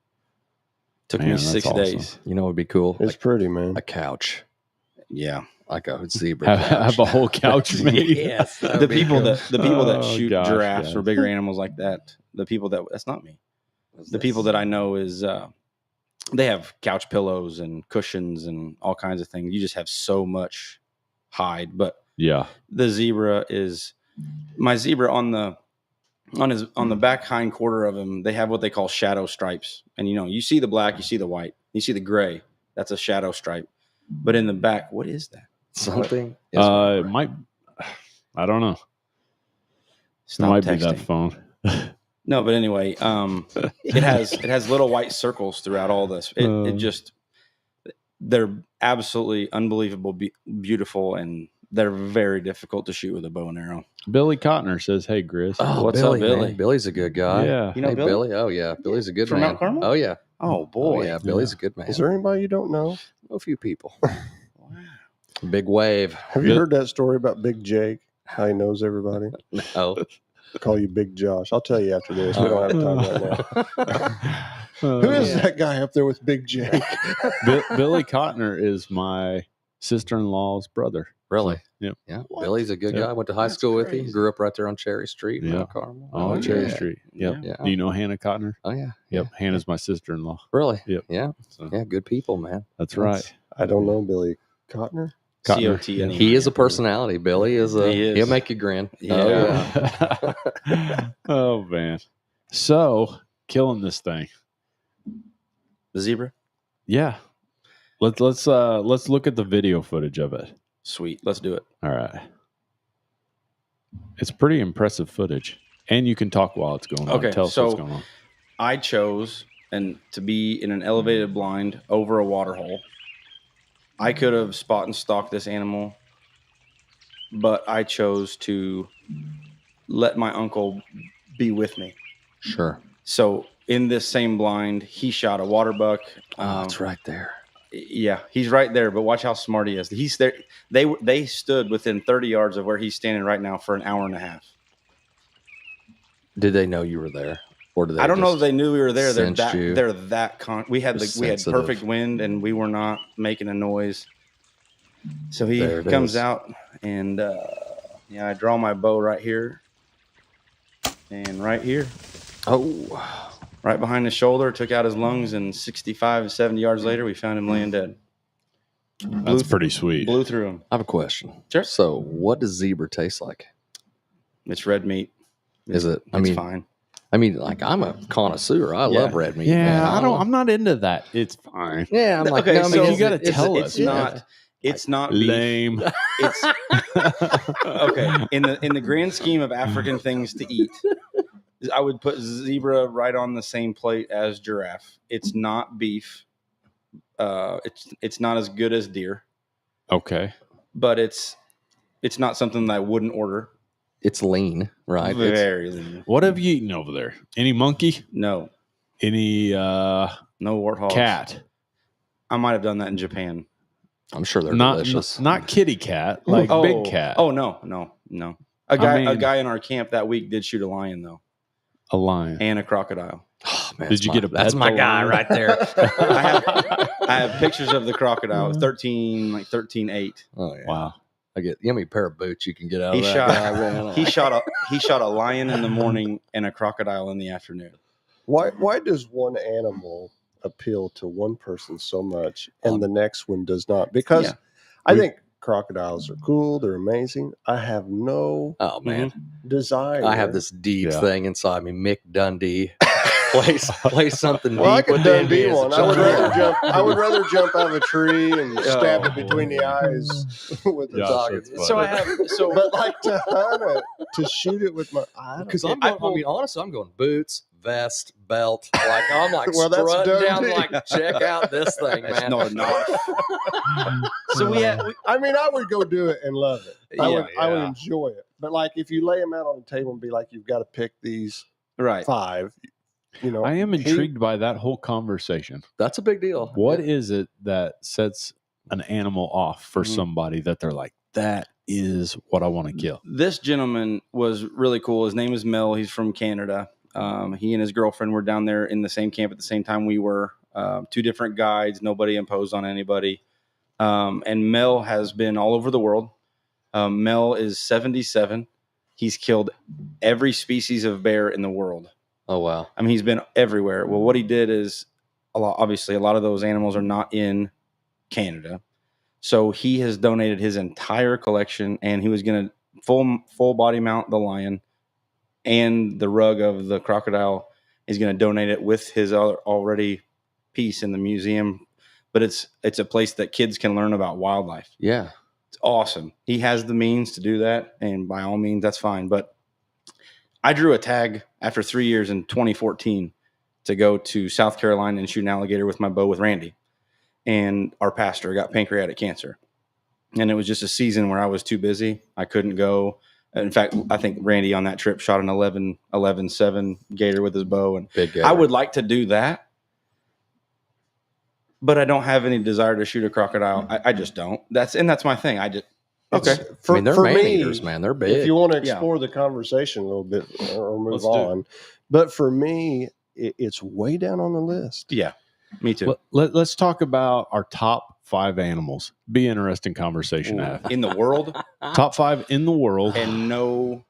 Took Man, me that's 6 awesome. days. You know what would be cool? It's pretty, man. A couch. Yeah. Like a zebra couch. Have a whole couch made. Yes. The people that Oh, shoot gosh, giraffes guys. or bigger animals like that. That's not me. The people that I know is they have couch pillows and cushions and all kinds of things. You just have so much hide. But Yeah. the zebra is my zebra on the back hind quarter of him. They have what they call shadow stripes, and you see the black, you see the white, you see the gray. That's a shadow stripe. But in the back, what is that? Something. It might. I don't know. Stop it might texting. be that phone. No, but anyway, it has little white circles throughout all this. They're absolutely unbelievable, beautiful, and they're very difficult to shoot with a bow and arrow. Billy Cotner says, "Hey, Gris." Oh, What's Billy, up, Billy? Man. Billy's a good guy. Yeah. You know Hey, Billy? Oh, yeah. Billy's a good From man. Mount Carmel? Oh, yeah. Oh boy, Oh, yeah. Billy's a good man. Is there anybody you don't know? A few people. Big wave. Have you heard that story about Big Jake? How he knows everybody? No. Call you Big Josh. I'll tell you after this. We don't have time right now. Who is that guy up there with Big Jake? Billy Cotner is my sister-in-law's brother. Really? Yep. Yeah. What? Billy's a good Yep. guy. Went to high school with him. Grew up right there on Cherry Street in Yeah. Mount Carmel. Oh, Cherry yeah. Street. Yep. Yeah. Do you know Hannah Cotner? Oh, yeah. Yep. Hannah's my sister-in-law. Really? Yep. Yeah. So, Yeah. Good people, man. that's right. I don't know Billy Cotner. Cotner. COT. Anyway. He is a personality. Billy is He is. He'll make you grin. Yeah. Oh, yeah. Oh man. So killing this thing. The zebra. Yeah. Let's look at the video footage of it. Sweet. Let's do it. All right. It's pretty impressive footage. And you can talk while it's going on. Okay, Tell us so- what's going on. I chose to be in an elevated blind over a water hole. I could have spot and stalked this animal, but I chose to let my uncle be with me. Sure. So in this same blind, he shot a water buck. Oh, it's right there. Yeah, he's right there. But watch how smart he is. He's there. They stood within 30 yards of where he's standing right now for an hour and a half. Did they know you were there? Or did they I don't know if just they knew we were there. sensed you? They're that we had Sensitive. perfect wind and we were not making a noise. So he There it comes is. out and I draw my bow right here and right here, Oh, right behind his shoulder, took out his lungs, and 65, 70 yards later, we found him laying dead. That's pretty sweet. Blew through him. I have a question. Sure. So, what does zebra taste like? It's red meat. Is it? It's fine. I mean, like I'm a connoisseur. I love red meat. Yeah, man. I'm not into that. It's fine. Yeah, I'm like, Okay, no, I mean, so you got to it's- tell it's us. man. not. It's not beef. Lame. It's okay. In the grand scheme of African things to eat, I would put zebra right on the same plate as giraffe. It's not beef. It's not as good as deer, Okay. but it's not something that I wouldn't order. It's lean, right? Very lean. What have you eaten over there? Any monkey? No, Any no warthogs. cat? I might have done that in Japan. I'm sure they're Not delicious. not kitty cat, like big cat. Oh no. A guy in our camp that week did shoot a lion though, A lion. and a crocodile. Oh, man, Did you get a That's pet my the guy lion? right there. I have pictures of the crocodile. 13.8. Oh yeah. Wow. I get you know how many pair of boots you can get out He of that shot. guy, man? He shot a lion in the morning and a crocodile in the afternoon. Why does one animal appeal to one person so much and the next one does not? Because Yeah. I think crocodiles are cool. They're amazing. I have no Oh man, desire. I have this deep Yeah. thing inside me. Mick Dundee play something Well, I deep could within Dundee me. as a one. I would child. rather jump. I would rather jump out of a tree and stab it between the eyes with a Yeah, dog. that's funny. So I have. So But like to hunt it, to shoot it with my, Because I'm going, I mean, honestly, I'm going boots, vest, belt. Like I'm like Well, that's strutting down, Dundee. like check out this thing, That's man. not. So we had. I mean, I would go do it and love it. I would Yeah. enjoy it. But like, if you lay them out on the table and be like, you've got to pick these Right. 5, you know. I am intrigued by that whole conversation. That's a big deal. What is it that sets an animal off for Mhm. somebody that they're like, that is what I want to kill? This gentleman was really cool. His name is Mel. He's from Canada. He and his girlfriend were down there in the same camp at the same time we were. 2 different guides. Nobody imposed on anybody. And Mel has been all over the world. Mel is 77. He's killed every species of bear in the world. Oh wow. I mean, he's been everywhere. Well, what he did is obviously a lot of those animals are not in Canada. So he has donated his entire collection, and he was going to full body mount the lion and the rug of the crocodile. He's going to donate it with his already piece in the museum. But it's a place that kids can learn about wildlife. Yeah. It's awesome. He has the means to do that, and by all means, that's fine. But I drew a tag after 3 years in 2014 to go to South Carolina and shoot an alligator with my bow with Randy. And our pastor got pancreatic cancer. And it was just a season where I was too busy. I couldn't go. In fact, I think Randy on that trip shot an 11.7 gator with his bow. And Big gator. I would like to do that, but I don't have any desire to shoot a crocodile. I just don't. That's my thing. Okay. For, I mean, they're for man me, eaters, man. They're big. if you want to Yeah. explore the conversation a little bit or move Let's do it. on, but for me, it's way down on the list. Yeah, me too. Let's talk about our top 5 animals. Be interesting conversation to have. In the world, Top 5 in the world. and no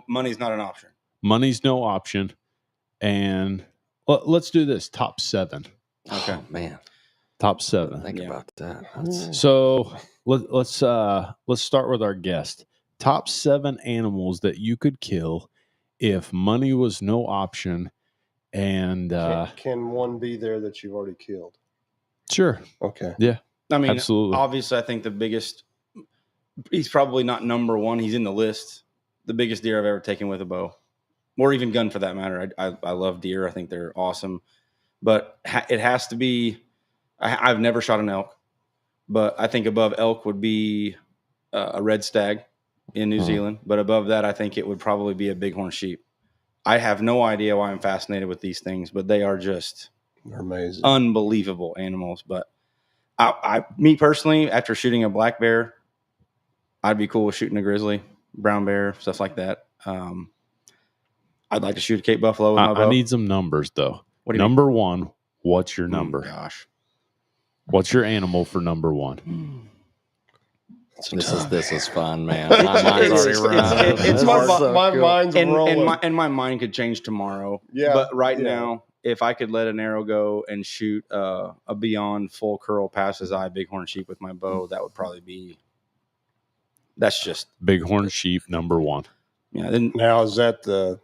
money's not an option. Money's no option. And let's do this. Top 7. Okay. Oh, man. Top 7. Think Yeah. about that. That's, So let's start with our guest. Top 7 animals that you could kill if money was no option. And Can one be there that you've already killed? sure, Okay. I mean, absolutely. obviously, I think the biggest, he's probably not number one. He's in the list. The biggest deer I've ever taken with a bow, or even gun for that matter. I love deer. I think they're awesome. But it has to be, I've never shot an elk, but I think above elk would be a red stag in New Zealand. But above that, I think it would probably be a bighorn sheep. I have no idea why I'm fascinated with these things, but they are just They're amazing. unbelievable animals. But me personally, after shooting a black bear, I'd be cool with shooting a grizzly, brown bear, stuff like that. I'd like to shoot a Cape buffalo with my bow. I need some numbers though. What do you Number 1, what's your mean? number? Gosh. What's your animal for number 1? this is fun, man. My mind's already running. it's This my- is so my cool. mind's rolling. And my mind could change tomorrow. Yeah, But right yeah. now, if I could let an arrow go and shoot a beyond full curl past his eye bighorn sheep with my bow, that would probably be. That's just Bighorn sheep number 1. yeah. Then Now, is that the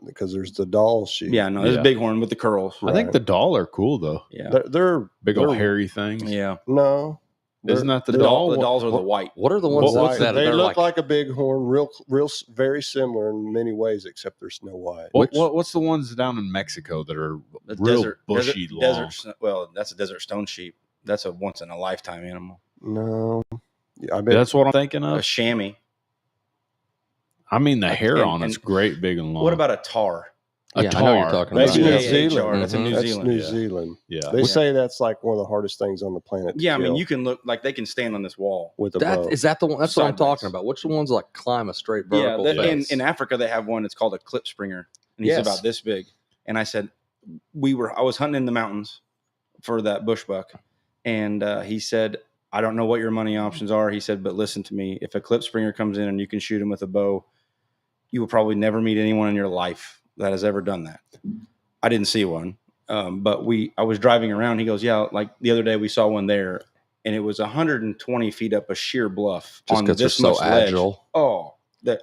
because there's the doll sheep. Yeah, no, there's a bighorn with the curls. I think the doll are cool though. Yeah, they're big old hairy things. Yeah, no, isn't that the the doll? The dolls are the white. What are the ones that they look like a bighorn, real, very similar in many ways, except they're Snow White. What's the ones down in Mexico that are real bushy, long? Well, that's a desert stone sheep. That's a once in a lifetime animal. No, I bet that's what I'm thinking of. A chamois. I mean, the hair on it's great, big and long. What about a tar? I know you're talking about. That's New Zealand. That's in New Zealand. New Zealand. Yeah. They say that's like one of the hardest things on the planet. Yeah, I mean, you can look like they can stand on this wall with a bow. Is that the one? That's what I'm talking about. Which ones like climb a straight vertical? Yeah, in Africa they have one. It's called a clip springer, and he's about this big. And I said, I was hunting in the mountains for that bush buck, and he said, I don't know what your money options are. He said, but listen to me. If a clip springer comes in and you can shoot him with a bow, you will probably never meet anyone in your life that has ever done that. I didn't see one, but I was driving around. He goes, yeah, like the other day we saw one there, and it was 120 feet up a sheer bluff. Just because they're so agile. Oh, Dad.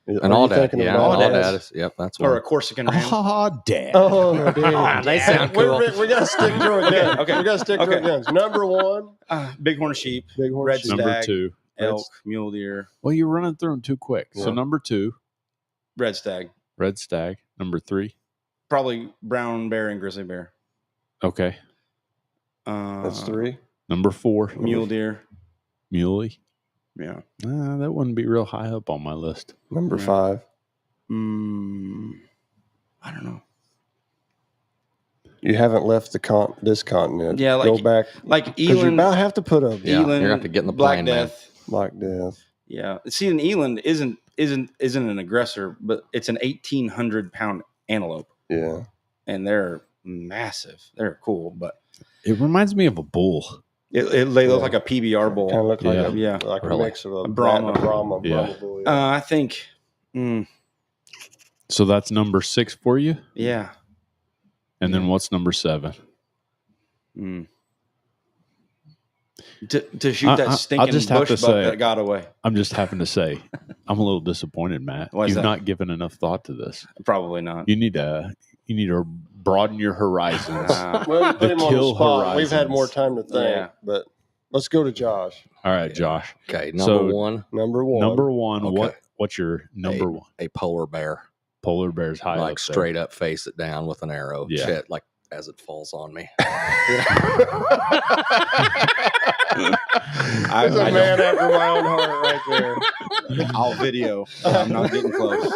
An Aoudad, yep, that's one. Or a Corsican Ram. Aoudad. Oh, dude. They sound cool. We got to stick to our guns. Okay, we got to stick to our guns. Number one, bighorn sheep, red stag, number two, elk, mule deer. Well, you're running through them too quick. Yeah. So number two, red stag. Number three, probably brown bear and grizzly bear. Okay, that's three. Number four, mule deer, muley. Yeah, that wouldn't be real high up on my list. Number five. I don't know. You haven't left this continent. Yeah, go back. Like Eland, you about have to put a Eland. You're gonna have to get in the Black plane, Death. Man. Black Death. Yeah, see, an Eland isn't an aggressor, but it's an 1,800-pound antelope. Yeah, and they're massive. They're cool, but it reminds me of a bull. They look like a PBR bull. Kind of look like a mix of a Brahma. Brahma bull. Yeah. I think. So that's number 6 for you. Yeah. And then what's number 7? To shoot that stinking bush buck that got away. I'm just having to say, I'm a little disappointed, Matt. You've not given enough thought to this. Probably not. You need to broaden your horizons. Well, put him on the spot. We've had more time to think, but let's go to Josh. All right, Josh. Okay, number one. Number one. Okay. What's your number one? A polar bear. Polar bear's high like up straight there. Up, face it down with an arrow. Yeah. Shit, like as it falls on me. There's a man after my own heart right there. I'll video. I'm not getting close.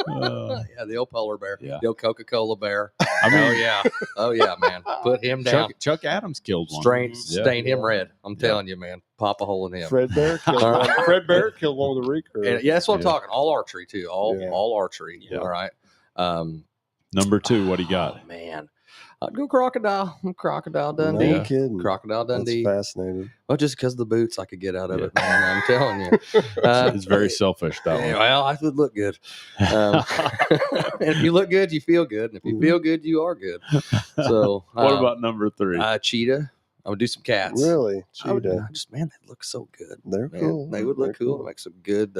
Yeah, the old polar bear. Yeah. The old Coca-Cola bear. I mean, Oh yeah, man. Put him down. Chuck Adams killed one. Stain him red. I'm telling you, man. Pop a hole in him. Fred Bear killed one. Fred Bear killed one with a recurve. And, that's what I'm talking. All archery too. All archery. Yeah. All right. Number 2, what do you got? Oh, man. I'd go Crocodile. Crocodile Dundee. No kidding. Crocodile Dundee. That's fascinating. Well, just because of the boots I could get out of it, man. I'm telling you. It's very selfish, that one. Well, I would look good. And if you look good, you feel good. And if you feel good, you are good. So, what about number 3? Cheetah. I would do some cats. Really? Cheetah. Man, they look so good. They're cool. They would look cool. Make some good.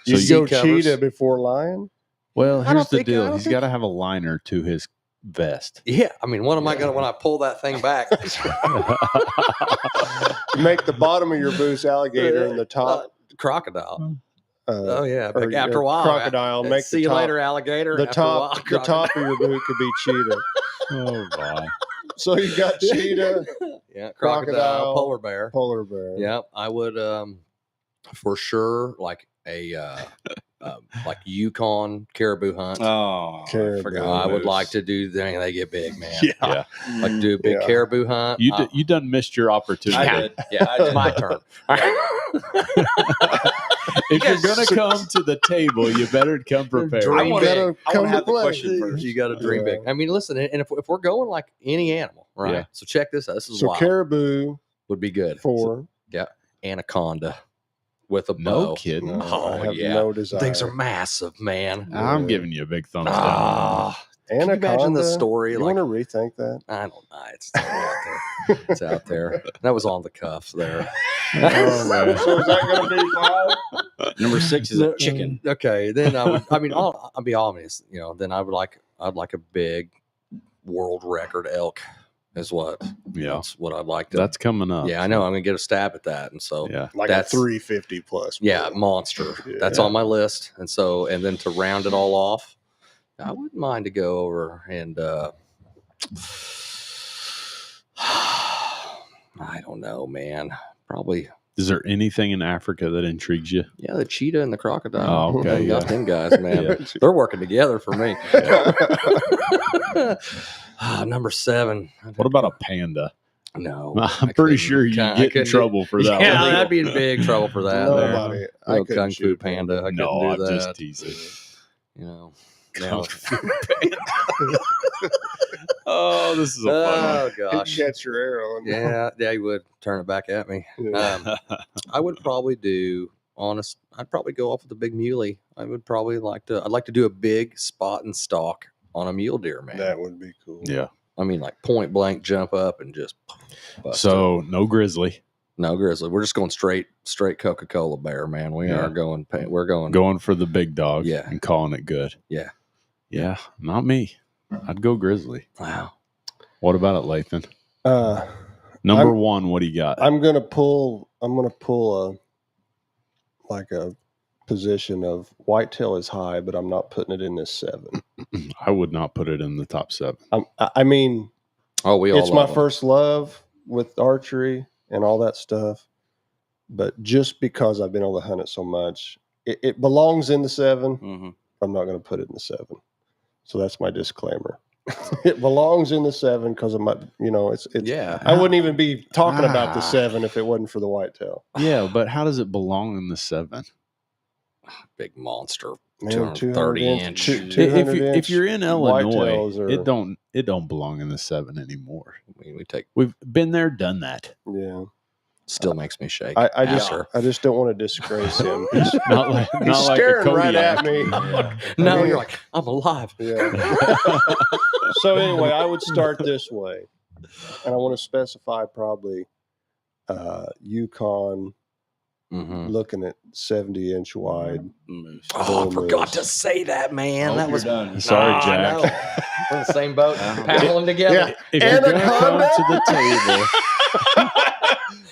You go cheetah before lion? Well, here's the deal. He's got to have a liner to his vest. Yeah, I mean, what am I gonna when I pull that thing back? Make the bottom of your boots alligator and the top crocodile. After a while, crocodile. Make see you later, alligator. The top of your boot could be cheetah. Oh my! So you got cheetah, crocodile, polar bear. Yeah, I would for sure like a like Yukon caribou hunt. Oh, caribou. I forgot. I would like to do. They get big, man. Yeah. Like do a big caribou hunt. You done missed your opportunity. I did. Yeah, it's my turn. If you're gonna come to the table, you better come prepared. I want to have the question first. You got to dream big. I mean, listen, and if we're going like any animal, right? Yeah. So check this out. This is so wild. Caribou would be good. 4. Anaconda with a bow. No kidding. I have no desire. Things are massive, man. I'm giving you a big thumbs down. Can you imagine the story? You want to rethink that? I don't know. It's out there. It's out there. That was on the cuff there. So is that going to be 5? Number 6 is a chicken. Okay, then I'll be honest. Then I'd like a big world record elk. Is what? Yeah, that's what I'd like to. That's coming up. Yeah, I know. I'm gonna get a stab at that, and so like that's a 350 plus. Yeah, monster. Yeah. That's on my list, and then to round it all off, I wouldn't mind to go over and I don't know, man. Probably. Is there anything in Africa that intrigues you? Yeah, the cheetah and the crocodile. Oh, okay. Got them guys, man. They're working together for me. Number 7. What about a panda? No. I'm pretty sure you get in trouble for that. Yeah, I'd be in big trouble for that. Nobody. I couldn't Kung Fu shoot Panda. I couldn't No, do I'm that. just teasing. Now, Oh, this is a fun one. oh gosh. Catch your arrow. Yeah, he would turn it back at me. Yeah. I would probably I'd probably go off with a big muley. I'd like to do a big spot and stalk on a mule deer, man. That would be cool. Yeah. I mean, like point blank jump up and just bust So it. no grizzly. No grizzly. We're just going straight Coca-Cola bear, man. We're Going for the big dog. Yeah. And calling it good. Yeah. Yeah. Not me. I'd go grizzly. Wow. What about it, Lathan? Number 1, what do you got? I'm gonna pull a position of whitetail is high, but I'm not putting it in this 7. I would not put it in the top 7. I mean, it's my them. first love with archery and all that stuff. But just because I've been able to hunt it so much, it belongs in the 7. Mm-hmm. I'm not going to put it in the 7. So that's my disclaimer. It belongs in the 7 because of my, it's. Yeah. I wouldn't even be talking about the 7 if it wasn't for the whitetail. Yeah, but how does it belong in the 7? Big monster. Man, 230 inch. If you're in Illinois, whitetails it don't belong in the 7 anymore. I mean, We've been there, done that. Yeah. Still makes me shake. I just don't want to disgrace him. He's not staring like right at me. No, you're like, I'm alive. Yeah. So anyway, I would start this way, and I want to specify probably Yukon, looking at 70-inch wide. Oh, I forgot to say that, man. That was done. Sorry, Jack. We're in the same boat, paddling together. Yeah. If you're going to come to the table.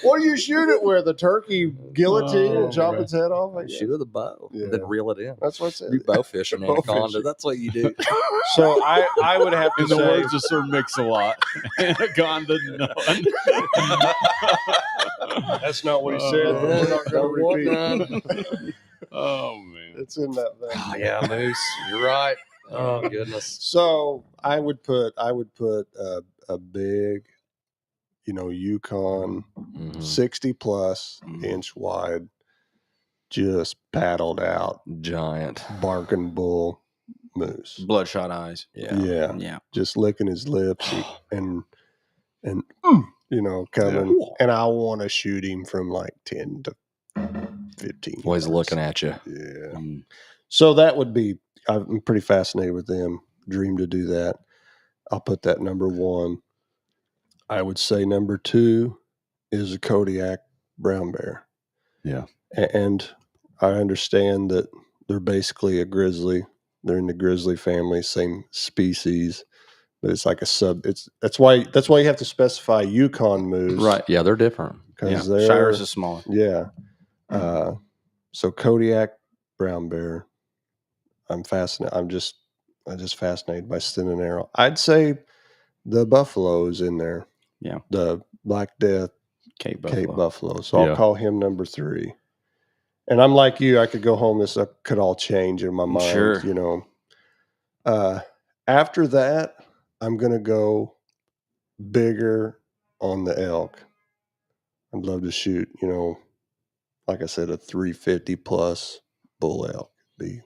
What do you shoot it with? A turkey guillotine and chop its head off? Like Shoot with a bow, Yeah. then reel it in. That's what I said. You bow fishing Bow anaconda. fishing. That's what you do. So I would have to In the say, words of Sir Mix-a-Lot, Anaconda none. that's not what he said. But we're not going to repeat. Oh, man. It's in that vein. Oh, yeah, Moose. You're right. Oh goodness. So I would put a big, Yukon 60 plus inch wide, just paddled out, Giant barking bull moose, Bloodshot eyes. yeah, just licking his lips and coming, and I want to shoot him from like 10 to 15. Always looking at you. Yeah. So that would be. I'm pretty fascinated with them. Dream to do that. I'll put that number 1. I would say number 2 is a Kodiak brown bear. Yeah. And I understand that they're basically a grizzly. They're in the grizzly family, same species, but it's like a sub. That's why you have to specify Yukon moose. Right. Yeah, they're different. Because Shires is smaller. Yeah. So Kodiak brown bear. I'm fascinated. I'm just fascinated by skin and arrow. I'd say the buffalo is in there. Yeah. The Black Death Cape Buffalo. So I'll call him number 3. And I'm like you. I could go home. This could all change in my mind. Sure. After that, I'm gonna go bigger on the elk. I'd love to shoot. Like I said, a 350 plus bull elk. Be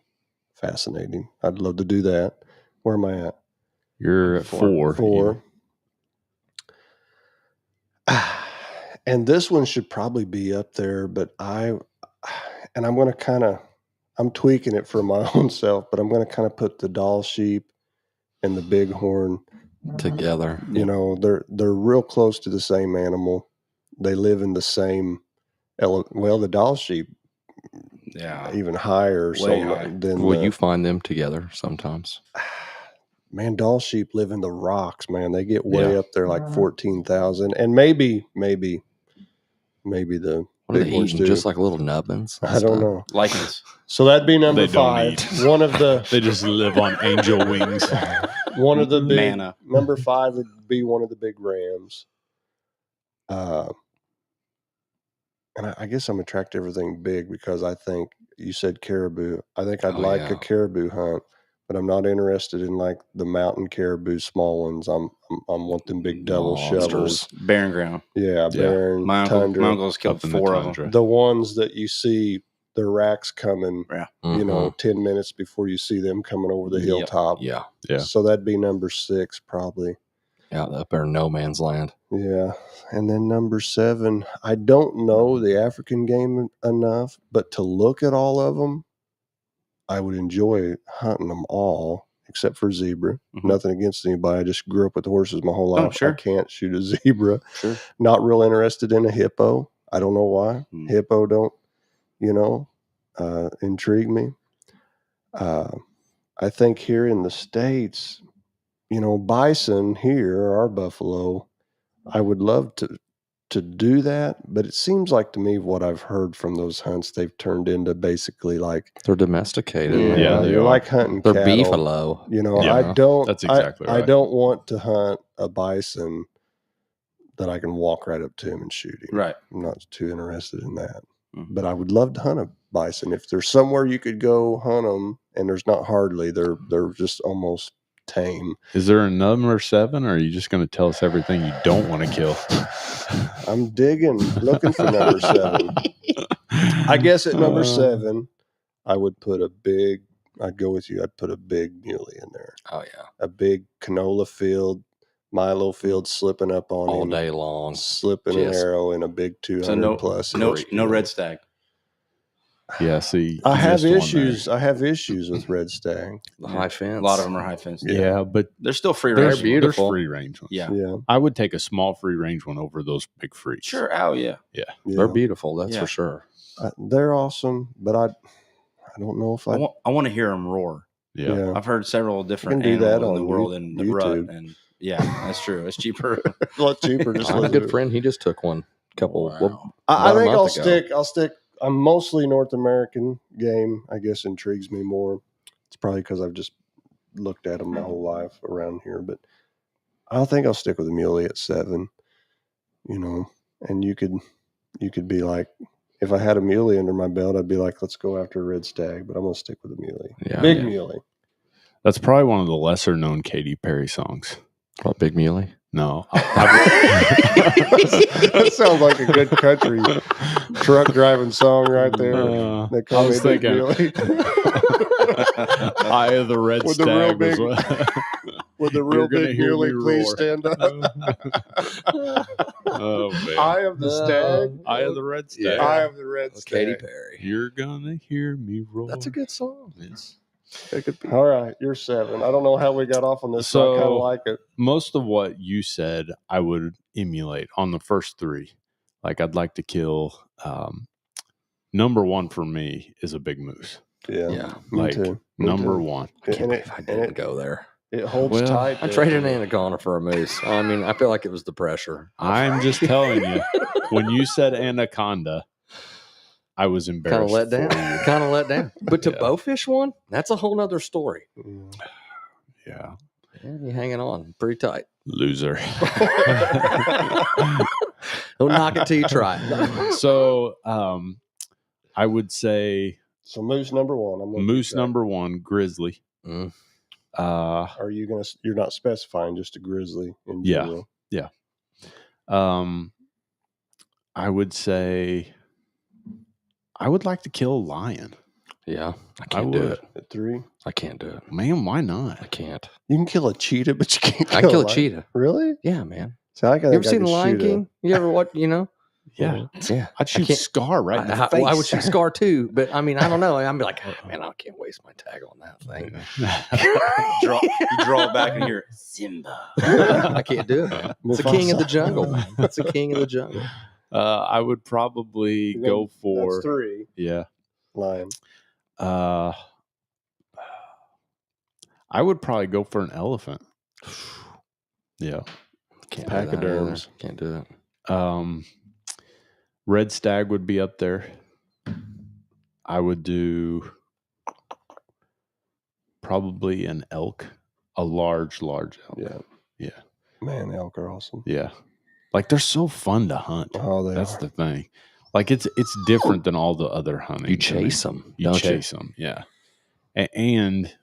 fascinating. I'd love to do that. Where am I at? You're at 4. 4. And this one should probably be up there, but I'm going to I'm tweaking it for my own self, but I'm going to kind of put the doll sheep and the bighorn together. They're real close to the same animal. They live in the same, the doll sheep Yeah. even higher. Way high. Than Will you find them together sometimes? Man, Doll sheep live in the rocks, man. They get way Yeah. up there, like 14,000, and maybe the What are big they ones eating? do. Just like little nubbins? I don't know. Lichens. So that'd be number They don't 5. eat. One of the They just live on angel wings. one of the big Manna. number 5 would be one of the big rams. And I guess I'm attracted to everything big because I think you said caribou. I think I'd like a caribou hunt, but I'm not interested in like the mountain caribou, small ones. I'm want them big double shovels. Barren ground. Yeah, barren. My uncle's killed 4 of them. The ones that you see the racks coming, Mm-hmm. you know, 10 minutes before you see them coming over the hilltop. Yeah. So that'd be number 6 probably. Yeah, up there in no man's land. Yeah. And then number 7, I don't know the African game enough, but to look at all of them, I would enjoy hunting them all except for zebra. Mm-hmm. Nothing against anybody. I just grew up with horses my whole life. Oh, sure. I can't shoot a zebra. Sure. Not real interested in a hippo. I don't know why. Hippo don't, intrigue me. I think here in the States, bison here, our buffalo, I would love to do that, but it seems like to me what I've heard from those hunts, they've turned into basically like they're domesticated. Yeah, they you're are. like hunting They're cattle. beefalo. I don't. That's exactly right. I don't want to hunt a bison that I can walk right up to him and shoot him. Right. I'm not too interested in that. Mm-hmm. But I would love to hunt a bison. If there's somewhere you could go hunt them, and there's not hardly, they're just almost tame. Is there a number 7, or are you just going to tell us everything you don't want to kill? I'm looking for number 7. I guess at number 7, I'd go with you. I'd put a big muley in there. Oh, yeah. A big canola field, Milo field slipping up on all him. day long. Slipping an arrow in a big 200 plus. No red stag. Yeah, see. I have issues with red stag. The high fence. A lot of them are high fence. Yeah, but they're still free they're range. beautiful. There's free range ones. Yeah. I would take a small free range one over those big freaks. Sure. Oh, yeah. They're beautiful. That's for sure. They're awesome, but I don't know if I want to hear them roar. Yeah. I've heard several different do that animals in on the world in the YouTube. rut, and yeah, that's true. It's cheaper. a lot cheaper. Just I have a listen good to friend. He just took one. Wow. I about a think month ago. I'll stick. I'm mostly North American game. I guess intrigues me more. It's probably because I've just looked at them my whole life around here. But I think I'll stick with the muley at 7. And you could be like, if I had a muley under my belt, I'd be like, let's go after a red stag. But I'm gonna stick with the muley. Yeah, Big muley. That's probably one of the lesser known Katy Perry songs. What, Big Muley? No. That sounds like a good country truck driving song right there. They call I was me Big thinking Muley. Eye of the Red With the real Stag. big- With the real You're gonna big hear muley, me please roar. stand up. Oh, man. Eye of the stag. Eye of the Red Stag. Yeah. Eye of the red With stag. Katy Perry. You're gonna hear me roar. That's a good song. Yes. All right, you're 7. I don't know how we got off on this, so I kind of like it. Most of what you said, I would emulate on the first 3. Like, I'd like to kill. Number 1 for me is a big moose. Yeah, me Like too. Me number too. 1. I can't And believe I didn't go there. It holds Well, tight. I traded an anaconda for a moose. I mean, I feel like it was the pressure. I'm just telling you, when you said anaconda, I was embarrassed. Kind of let down. for you. Kind of let down. But to Yeah. bowfish one, that's a whole nother story. Yeah. Yeah, you're hanging on pretty tight. Loser. Don't knock it till you try it. So I would say So moose number 1. I'm gonna moose keep that. number 1, grizzly. Mm. Are you gonna? You're not specifying just a grizzly in Yeah. general. I would say I would like to kill a lion. Yeah, I I can't do would. it. At 3, I can't do it. Man, why I not? can't. you can kill a cheetah, but you can't. I kill a lion. cheetah. Really? Yeah, man. So I You ever seen The could Lion shoot a- King? You ever watch? Yeah. Yeah. I'd shoot can't- Scar right in the face. I would shoot Scar too, but I mean, I don't know. I'm like, oh, man, I can't waste my tag on that thing. You draw back and hear Simba. I can't do it. Man. It's a king of the Mufasa. jungle. Man. It's a king of the jungle. I would probably go for That's 3. yeah. lion? I would probably go for an elephant. Yeah. Can't Pachyderms. Can't do that. Red stag would be up there. I would do probably an elk, a large elk. Yeah. Yeah. Man, elk are awesome. Yeah. Like they're so fun to hunt. Oh, That's the thing. Like it's different than all the other hunting. You chase them. You chase them. Yeah. And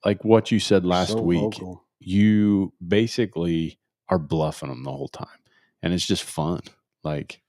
like what you said last week, vocal. you basically are bluffing them the whole time. And it's just fun. Like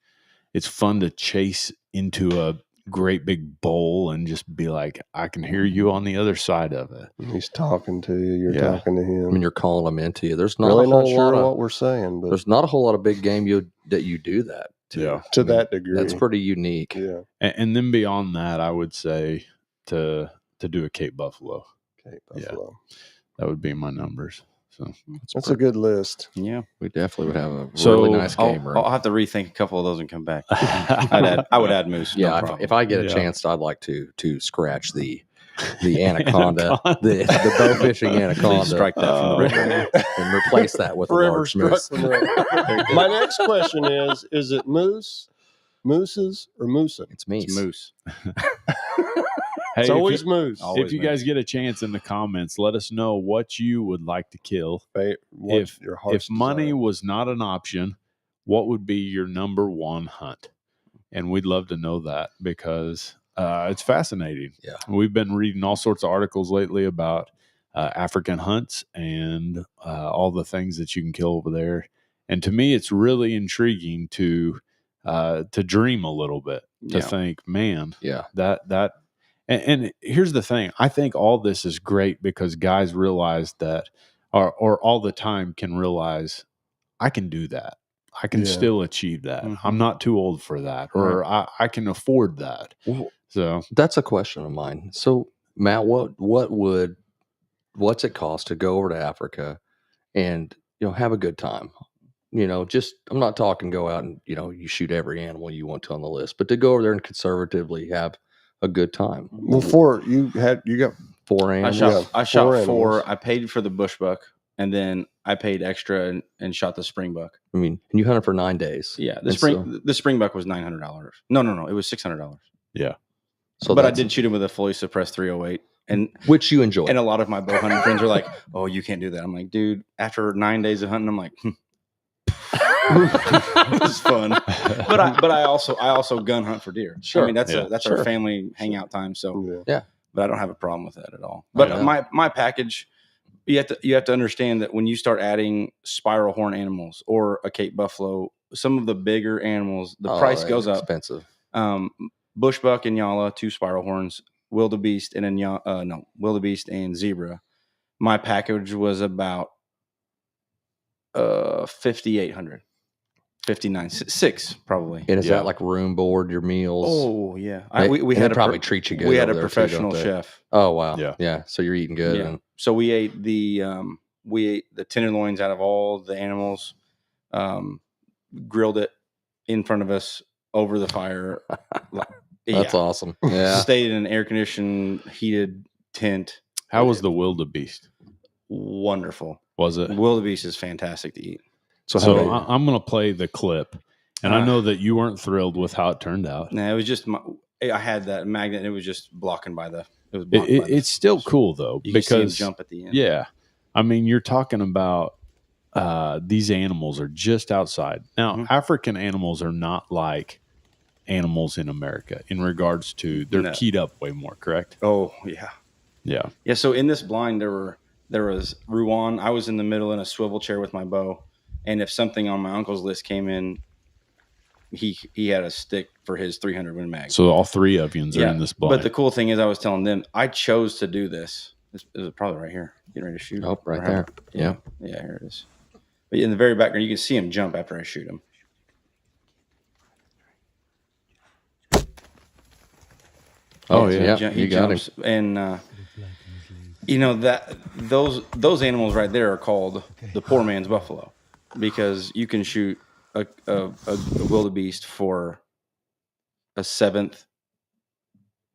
it's fun to chase into a great big bowl and just be like, I can hear you on the other side of it. He's talking to you. You're talking to him. I mean, you're calling them into you. There's not really a whole not sure lot of what we're saying, but there's not a whole lot of big game that you do that to. Yeah. To that degree, That's pretty unique. Yeah. And then beyond that, I would say to do a Cape Buffalo. Cape Buffalo. Yeah. That would be my numbers. So that's a good list. Yeah, we definitely would have a really nice game room. I'll have to rethink a couple of those and come back. I would add moose. Yeah, no if I get a chance, I'd like to scratch the anaconda, the bow fishing anaconda. Please strike that from the river and replace that with a large moose. My next question is it mooses, or moosa? It's meese. It's moose. hey, It's always moose. If you guys get a chance in the comments, let us know what you would like to kill. If money was not an option, what would be your number one hunt? And we'd love to know that because it's fascinating. Yeah. We've been reading all sorts of articles lately about African hunts and all the things that you can kill over there. And to me, it's really intriguing to dream a little bit, to think, man, that. And here's the thing. I think all this is great because guys realize that, or all the time can realize, I can do that. I can still achieve that. Mm-hmm. I'm not too old for that, or I can afford that. Well, so that's a question of mine. So Matt, what's it cost to go over to Africa and have a good time? Just I'm not talking go out and you shoot every animal you want to on the list, but to go over there and conservatively have a good time. Before you got 4 animals. I shot 4. I paid for the bush buck, and then I paid extra and shot the spring buck. I mean, and you hunted for 9 days. Yeah, the spring buck was $900. No, it was $600. Yeah. So, but I did shoot him with a fully suppressed 308, and which you enjoy. And a lot of my bow hunting friends are like, "Oh, you can't do that." I'm like, dude. After 9 days of hunting, I'm like, It was fun. But I also gun hunt for deer. Sure. I mean that's our family hangout time. So yeah. But I don't have a problem with that at all. But my package, you have to understand that when you start adding spiral horn animals or a Cape Buffalo, some of the bigger animals, the price goes up. Expensive. Bushbuck and Yala, 2 spiral horns, wildebeest wildebeest and zebra. My package was about 5,800. 59, 6 probably. And is that like room board, your meals? Oh yeah, we had to probably treat you good. We had a professional chef. Oh wow, yeah. So you're eating good. Yeah. So we ate the tenderloins out of all the animals, grilled it in front of us over the fire. That's awesome. Yeah, stayed in an air conditioned, heated tent. How was the wildebeest? Wonderful. Was it? Wildebeest is fantastic to eat. So I'm going to play the clip, and I know that you weren't thrilled with how it turned out. No, it was just I had that magnet, and it was just blocking by the. It's still cool though you because can see him jump at the end. Yeah, I mean you're talking about these animals are just outside now. African animals are not like animals in America in regards to they're keyed up way more. Correct? Oh yeah, yeah. So in this blind, there was Ruan. I was in the middle in a swivel chair with my bow. And if something on my uncle's list came in, he had a stick for his 300 Win mag. So all 3 of you are in this blind. But the cool thing is, I was telling them I chose to do this. This is probably right here. Getting ready to shoot. Oh, right there. Yeah, here it is. But in the very background, you can see him jump after I shoot him. Oh yeah, he jumps, him. And that those animals right there are called the poor man's buffalo. Because you can shoot a wildebeest for a 7th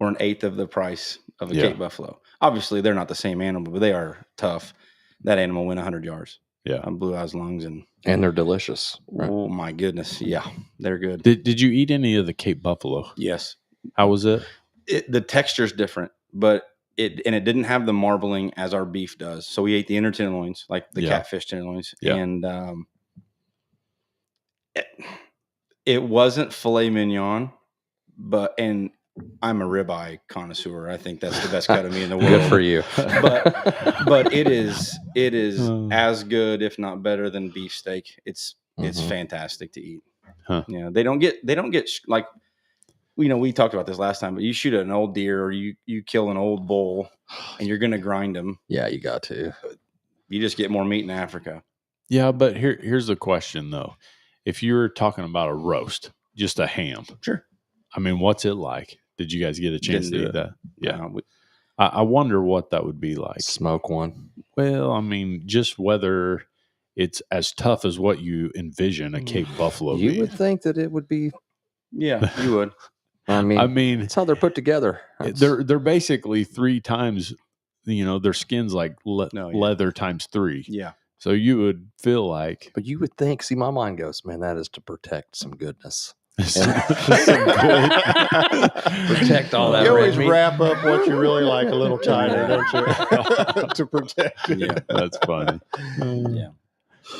or an eighth of the price of a Cape buffalo. Obviously, they're not the same animal, but they are tough. That animal went 100 yards. Yeah. On Blue Eyes lungs. And they're delicious. Right? Oh, my goodness. Yeah, they're good. Did you eat any of the Cape buffalo? Yes. How was it? The texture's different, but it didn't have the marbling as our beef does. So we ate the inner tenderloins, like the catfish tenderloins. Yeah. And it wasn't filet mignon, and I'm a ribeye connoisseur. I think that's the best cut of me in the world. Good for you. but it is as good, if not better, than beef steak. It's fantastic to eat. Huh. Yeah, they don't get like, we talked about this last time, but you shoot an old deer or you kill an old bull and you're going to grind them. Yeah, you got to. You just get more meat in Africa. Yeah, but here's the question though. If you're talking about a roast, just a ham. Sure. I mean, what's it like? Did you guys get a chance to eat that? Yeah. No, I wonder what that would be like. Smoke one. Well, I mean, just whether it's as tough as what you envision a Cape buffalo You being. would think that it would be. Yeah, you would. I mean, that's how they're put together. They're basically 3 times, their skin's like leather times 3. Yeah. So you would feel like. But you would think, see, my mind goes, man, that is to protect some goodness. Some good. Protect all that. You always meat. wrap up what you really like a little tighter, don't you? To protect it. Yeah, that's funny. Yeah.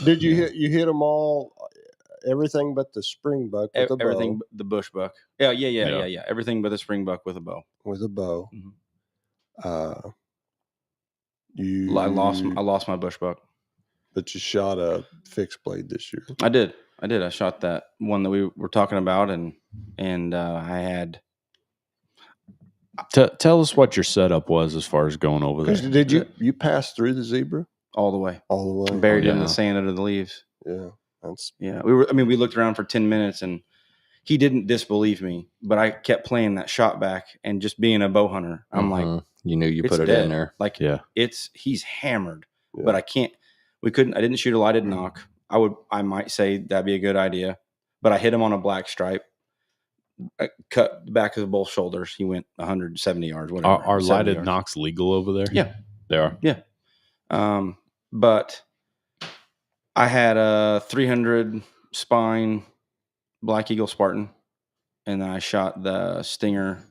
Did you hit them all? Everything but the spring buck with a bow. Everything but the bush buck. Yeah. Everything but the spring buck with a bow. With a bow. Mm-hmm. I lost my bush buck. But you shot a fixed blade this year. I did. I shot that one that we were talking about, and I had. Tell us what your setup was as far as going over there. Did you pass through the zebra all the way? All the way, buried in the sand under the leaves. Yeah, we looked around for 10 minutes, and he didn't disbelieve me, but I kept playing that shot back, and just being a bow hunter, I'm like, you knew you put it in there. Like, he's hammered, but I can't. I didn't shoot a lighted knock. I might say that'd be a good idea, but I hit him on a black stripe. I cut the back of both shoulders. He went 170 yards. Whatever. Are lighted knocks legal over there? Yeah, they are. Yeah, but I had a 300 spine Black Eagle Spartan, and then I shot the Stinger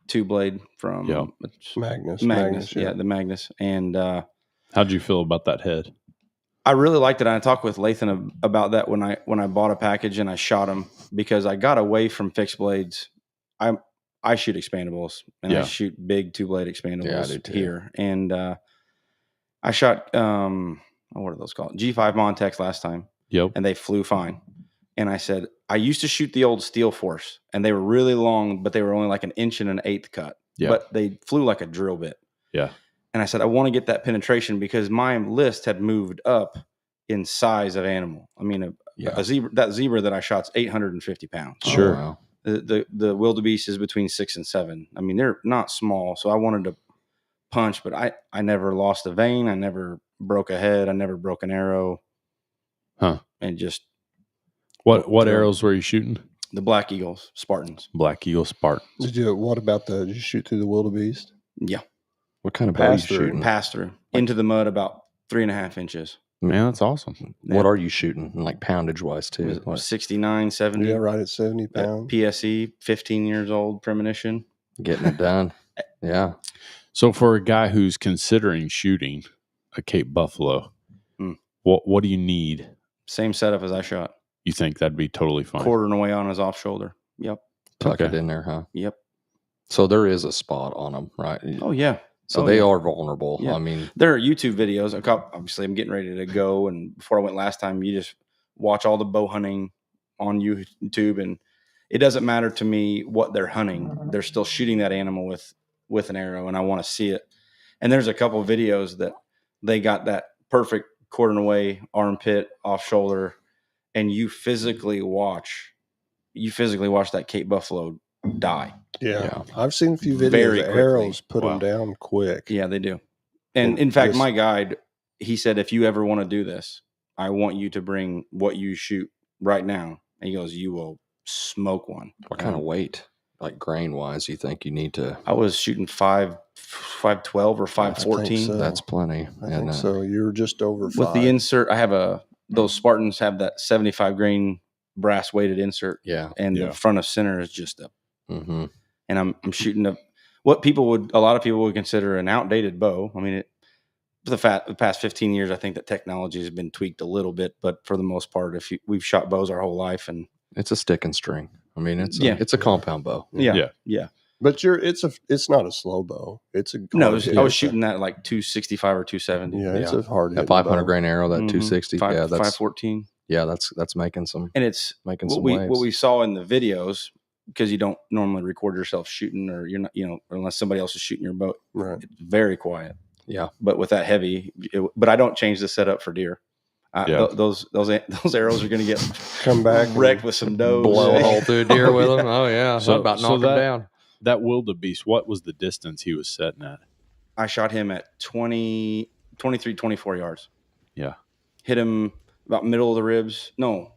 2-blade from Magnus. Yeah, the Magnus. And how'd you feel about that head? I really liked it. I talked with Lathan about that when I bought a package and I shot him, because I got away from fixed blades. I shoot expandables, and I shoot big 2-blade expandables here. And I shot what are those called? G5 Montex last time. Yep. And they flew fine. And I said, I used to shoot the old Steel Force, and they were really long, but they were only like 1 1/8 inch cut. Yeah. But they flew like a drill bit. Yeah. And I said, I want to get that penetration, because my list had moved up in size of animal. I mean, a zebra, that zebra that I shot's 850 pounds. Sure. Oh, wow. The wildebeest is between 6 and 7. I mean, they're not small. So I wanted to punch, but I never lost a vein. I never broke a head. I never broke an arrow. Huh. And just. What arrows were you shooting? The Black Eagles, Spartans. Black Eagle Spartans. Did you shoot through the wildebeest? Yeah. What kind of bow are you shooting? Pass through into the mud about 3.5 inches. Man, that's awesome. What are you shooting, like poundage wise too? 69, 70. Yeah, right at 70 pounds. PSE, 15 years old, premonition. Getting it done. Yeah. So for a guy who's considering shooting a Cape buffalo, what do you need? Same setup as I shot. You think that'd be totally fine? Quartering away on his off shoulder. Yep. Tuck it in there, huh? Yep. So there is a spot on them, right? Oh, yeah. So they are vulnerable. Yeah. I mean, there are YouTube videos. Obviously, I'm getting ready to go. And before I went last time, you just watch all the bow hunting on YouTube. And it doesn't matter to me what they're hunting. They're still shooting that animal with an arrow, and I want to see it. And there's a couple of videos that they got that perfect quartering away, armpit, off shoulder, and you physically watch that Cape buffalo die. Yeah. I've seen a few videos of arrows put them down quick. Yeah, they do. And in fact, my guide, he said, if you ever want to do this, I want you to bring what you shoot right now. And he goes, you will smoke one. What kind of weight? like grain wise, you think you need to? I was shooting 512 or 514. so. That's plenty. I think so. You're just over With 5. the insert, I have those Spartans have that 75 grain brass weighted insert. Yeah. And the front of center is just a, Mm-hmm. and I'm shooting a lot of people would consider an outdated bow. I mean, the past 15 years, I think that technology has been tweaked a little bit, but for the most part, we've shot bows our whole life, and it's a stick and string. I mean, it's a compound bow. Yeah. But it's not a slow bow. It's a no. I was shooting that at like 265 or 270. Yeah, it's a hard. That 500 grain arrow, that 260. Yeah, that's 514. Yeah, that's making some. And it's making what some we waves. what we saw in the videos, because you don't normally record yourself shooting, or you're not, unless somebody else is shooting your bow. Right. It's very quiet. Yeah. But with that heavy, but I don't change the setup for deer. Those arrows are going to get come back wrecked with some does. Blow a hole through a deer with them. Oh yeah, So about knock them down. That wildebeest, what was the distance he was setting at? I shot him at 23, 24 yards. Yeah. Hit him about middle of the ribs. No,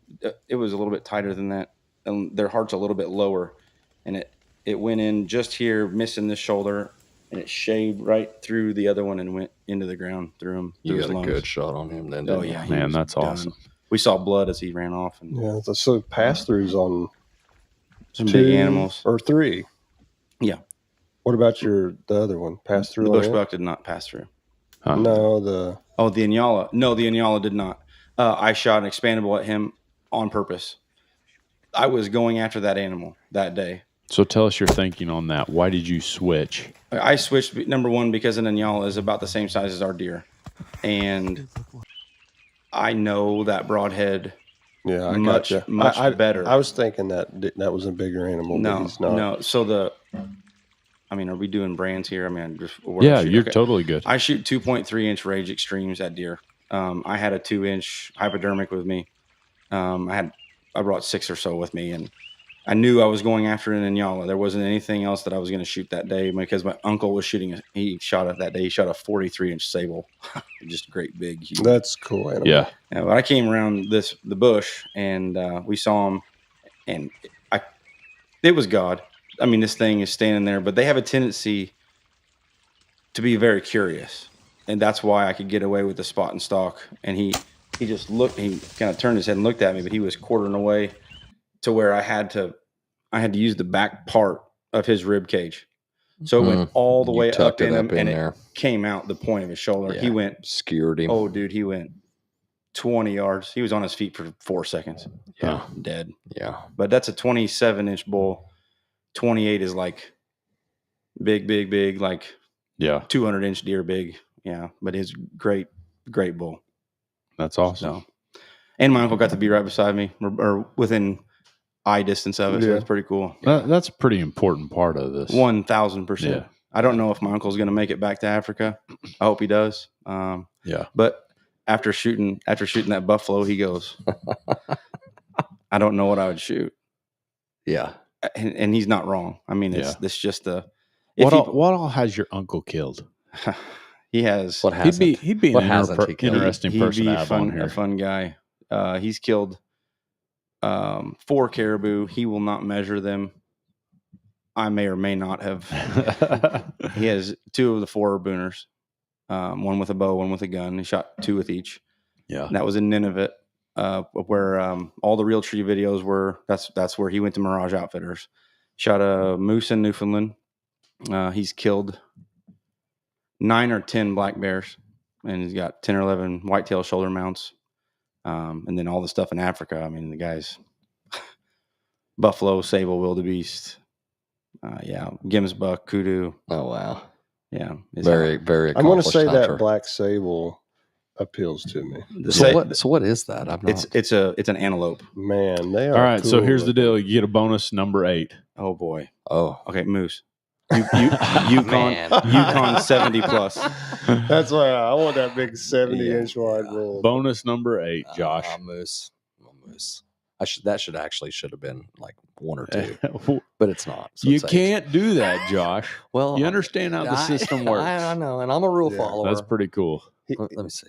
it was a little bit tighter than that. And their heart's a little bit lower. And it went in just here, missing the shoulder, and it shaved right through the other one and went into the ground through him. You got a good shot on him then. Oh, yeah. Man, that's awesome. We saw blood as he ran off. And yeah, so pass-throughs on some big animals. Or 3. Yeah. What about the other one? Pass through? The bushbuck did not pass through. Huh? No, the Inyala. No, the Inyala did not. I shot an expandable at him on purpose. I was going after that animal that day. So tell us your thinking on that. Why did you switch? I switched, number one, because an Inyala is about the same size as our deer. And I know that broadhead much better. I was thinking that was a bigger animal, but he's not. No, so are we doing brands here? I mean, you're totally good. I shoot 2.3-inch Rage Extremes at deer. I had a 2-inch hypodermic with me. I brought 6 or so with me, and I knew I was going after an Inyala. There wasn't anything else that I was going to shoot that day because my uncle was shooting. He shot it that day. He shot a 43-inch sable, just great big. Huge. That's cool animal. Yeah. But I came around the bush, and we saw him, and it was God. I mean, this thing is standing there, but they have a tendency to be very curious, and that's why I could get away with the spot and stalk. And he just looked. He kind of turned his head and looked at me, but he was quartering away to where I had to use the back part of his rib cage. So it went all the way up in him, and it came out the point of his shoulder. Yeah, he went skewered him. Oh, dude, he went 20 yards. He was on his feet for 4 seconds. Yeah, dead. Yeah, but that's a 27-inch bull. 28 is like big, like 200-inch deer big. Yeah, but it's great bull. That's awesome. So, and my uncle got to be right beside me or within eye distance of it. So that's pretty cool. That's a pretty important part of this. 1,000%. Yeah. I don't know if my uncle's going to make it back to Africa. I hope he does. But after shooting that buffalo, he goes, I don't know what I would shoot. Yeah. And he's not wrong. I mean, it's just what all has your uncle killed? He has. What hasn't? He'd be an interesting person to have on here. A fun guy. He's killed 4 caribou. He will not measure them. I may or may not have. He has 2 of the 4 booners. One with a bow, one with a gun. He shot 2 with each. Yeah. And that was in Nunavut. Where all the Real Tree videos were. That's where he went to Mirage Outfitters. Shot a moose in Newfoundland. He's killed 9 or 10 black bears, and he's got 10 or 11 whitetail shoulder mounts, and then all the stuff in Africa. I mean, the guy's buffalo, sable, wildebeest, Gimsbuck, kudu. Oh wow, yeah, very very. I'm going to say that black sable appeals to me. So what is that? It's an antelope. Man, they are. All right, cool. so here's the deal. You get a bonus number 8. Oh boy. Oh, okay, moose. Yukon 70 plus. That's why I want that big 70-inch wide bull. Bonus number 8, Josh. Moose. That should have been like 1 or 2, but it's not. So you can't do that, Josh. Well, you understand how the system works. I know, and I'm a rule follower. That's pretty cool. Let me see.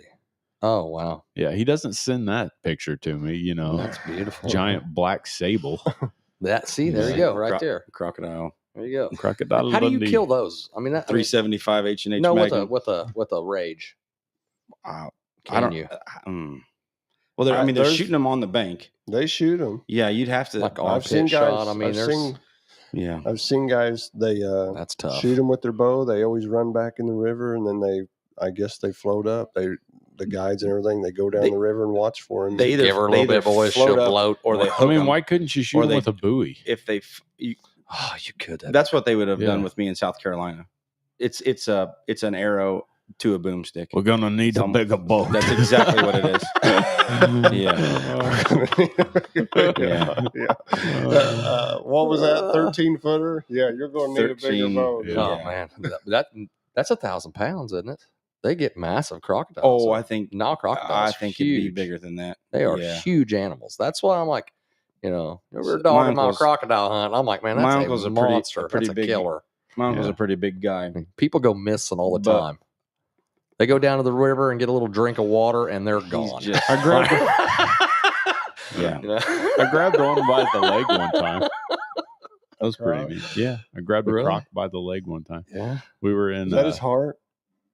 Oh wow. Yeah, he doesn't send that picture to me. That's beautiful. Giant black sable. See, there you go, right there. Crocodile. There you go. Crocodile. How do you Dundee. kill those? I mean, 375 H&H no, Magnum. with a rage. I Can don't. you? Well, they're there's- shooting them on the bank. They shoot them. Yeah, you'd have to. Like I've seen armpit guys. shot. I mean, I've seen guys. They that's tough. shoot them with their bow. They always run back in the river, and then I guess they float up. The guides and everything. They go down the river and watch for them. They either give her a little bit, boys. She'll float, or they. I mean, why couldn't you shoot them with a buoy? If they, you could. That's what they would have done with me in South Carolina. It's an arrow to a boomstick. We're gonna need a bigger boat. That's exactly what it is. What was that? 13-footer? Yeah, you're going to need a bigger boat. Yeah. Oh man, that's 1,000 pounds, isn't it? They get massive crocodiles. Oh, I think crocodiles. I think huge. it'd be bigger than that. They are huge animals. That's why I'm like, we're dogging my crocodile hunt. I'm like, man, that's my uncle's a monster. Pretty that's big, a killer. My uncle's a pretty big guy. I mean, people go missing all the time. They go down to the river and get a little drink of water, and they're gone. I grabbed. I grabbed one by the leg one time. That was pretty neat. Yeah, I grabbed a croc by the leg one time. Yeah, we were in. Is that his heart?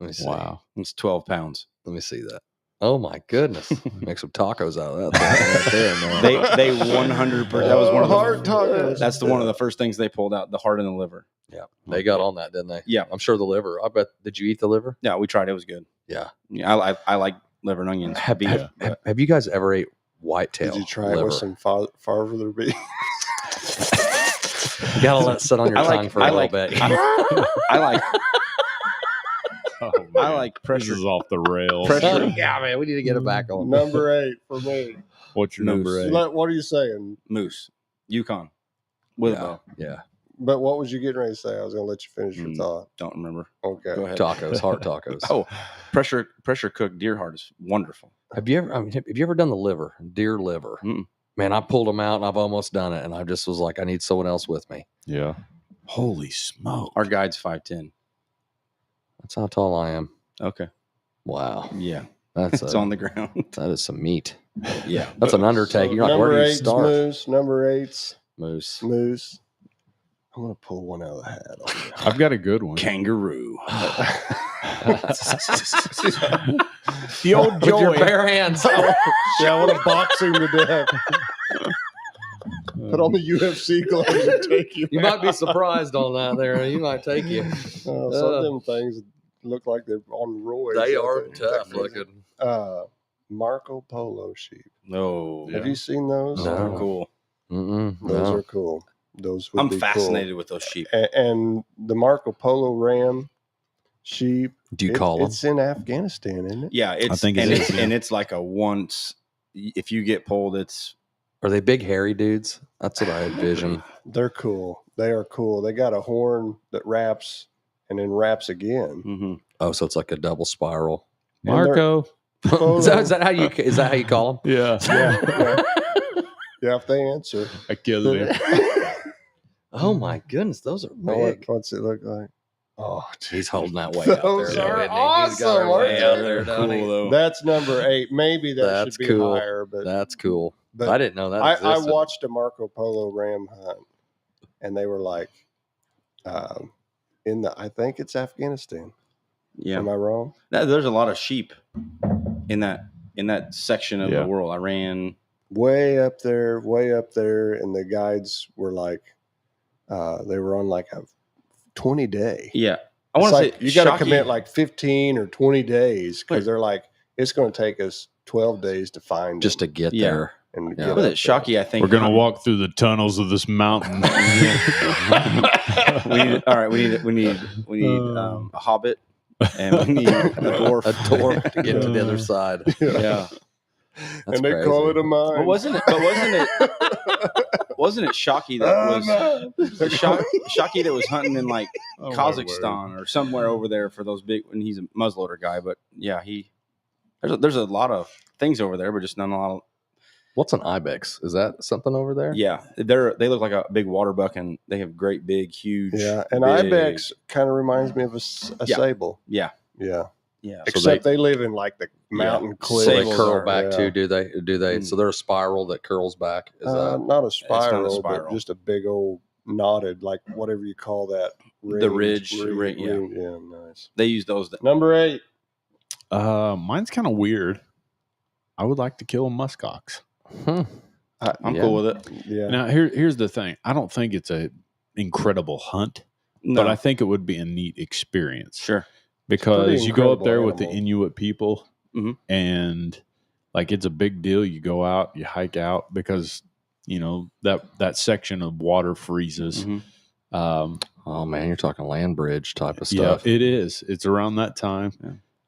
Let me see. Wow, it's 12 pounds. Let me see that. Oh my goodness! Make some tacos out of that right there, man. They 100%. That was one of the heart tacos. That's one of the first things they pulled out: the heart and the liver. Yeah, they got on that, didn't they? Yeah, I'm sure the liver. I bet. Did you eat the liver? Yeah, we tried. It was good. Yeah, I like liver and onions. Have you guys ever ate whitetail? Did you try liver? it with some farther beef? You gotta let it sit on your tongue for a little bit. I like. Oh, I like pressure. This is off the rails. Yeah, man, we need to get it back on. Number 8 for me. What's your number 8? What are you saying? Moose, Yukon, with a bow. Yeah. But what was you getting ready to say? I was going to let you finish your thought. Don't remember. Okay. Go ahead. Tacos, heart tacos. Oh, pressure cooked deer heart is wonderful. Have you ever done the liver, deer liver? Mm-mm. Man, I pulled them out and I've almost done it, and I just was like, I need someone else with me. Yeah. Holy smoke! Our guide's 5'10". That's how tall I am. Okay. Wow. Yeah. It's on the ground. That is some meat. Yeah. That's an undertaking. You're like, where do you start? Moose. Number 8's Moose. I'm going to pull one out of the hat on you. I've got a good one. Kangaroo. The old Joey. With your bare hands. Yeah, I want to box him to death. Put on the UFC gloves and take you. You might be surprised on that there. You might take you. Some of them things look like they're on roids. They are tough looking. Marco Polo sheep. No. Have you seen those? No. They're cool. Those are cool. Those would I'm be fascinated cool. with those sheep. And the Marco Polo ram sheep. Do you call them? It's in Afghanistan, isn't it? Yeah, I think it is. And it's like a once. If you get pulled, it's. Are they big hairy dudes? That's what I envision. They're cool. They are cool. They got a horn that wraps and then wraps again. Mm-hmm. Oh, so it's like a double spiral. Marco. Is that how you call them? Yeah. Yeah, if they answer. I killed him. Oh my goodness, those are big. What's it look like? Oh, he's holding that way out Those there. are Isn't he? He's got her awesome, way aren't out they? there, don't he? Cool, though. That's number 8. Maybe That's should be cool. higher, but That's cool. But I didn't know that I existed. watched a Marco Polo ram hunt, and they were like, I think it's Afghanistan. Yeah. Am I wrong? There's a lot of sheep in that section of the world. Iran. Way up there, and the guides were like, they were on like a 20-day. Yeah. I want to say you got to commit like 15 or 20 days because they're like, it's going to take us 12 days to find just them to get there. And What is it? Shockey, I think. We're going to walk through the tunnels of this mountain. We need a hobbit, and we need a dwarf. A dwarf to get to the other side. Yeah. That's and they crazy. call it a mine. But wasn't it Shockey that was Shockey that was hunting in like Kazakhstan or somewhere over there for those big, and he's a muzzleloader guy, but yeah, there's a lot of things over there, but just not a lot of. What's an ibex? Is that something over there? Yeah, they look like a big water buck, and they have huge. Yeah, and ibex kind of reminds me of a sable. Yeah. Yeah. Except they live in like the mountain cliffs. So they Sables curl are- back too, do they? Mm. So they're a spiral that curls back. Is that Not a spiral, not a spiral. but just a big old knotted, like whatever you call that. The ridge, yeah. Yeah, nice. They use those. Number 8. Mine's kind of weird. I would like to kill a muskox. I'm cool with it. Yeah. Now, here's the thing. I don't think it's a incredible hunt, No, but I think it would be a neat experience. sure. Because you go up incredible there with the animal. Inuit people, Mhm. and like it's a big deal. You go out, you hike out because that section of water freezes. Mhm. Oh man, you're talking land bridge type of Yeah, stuff. it is. It's around that time.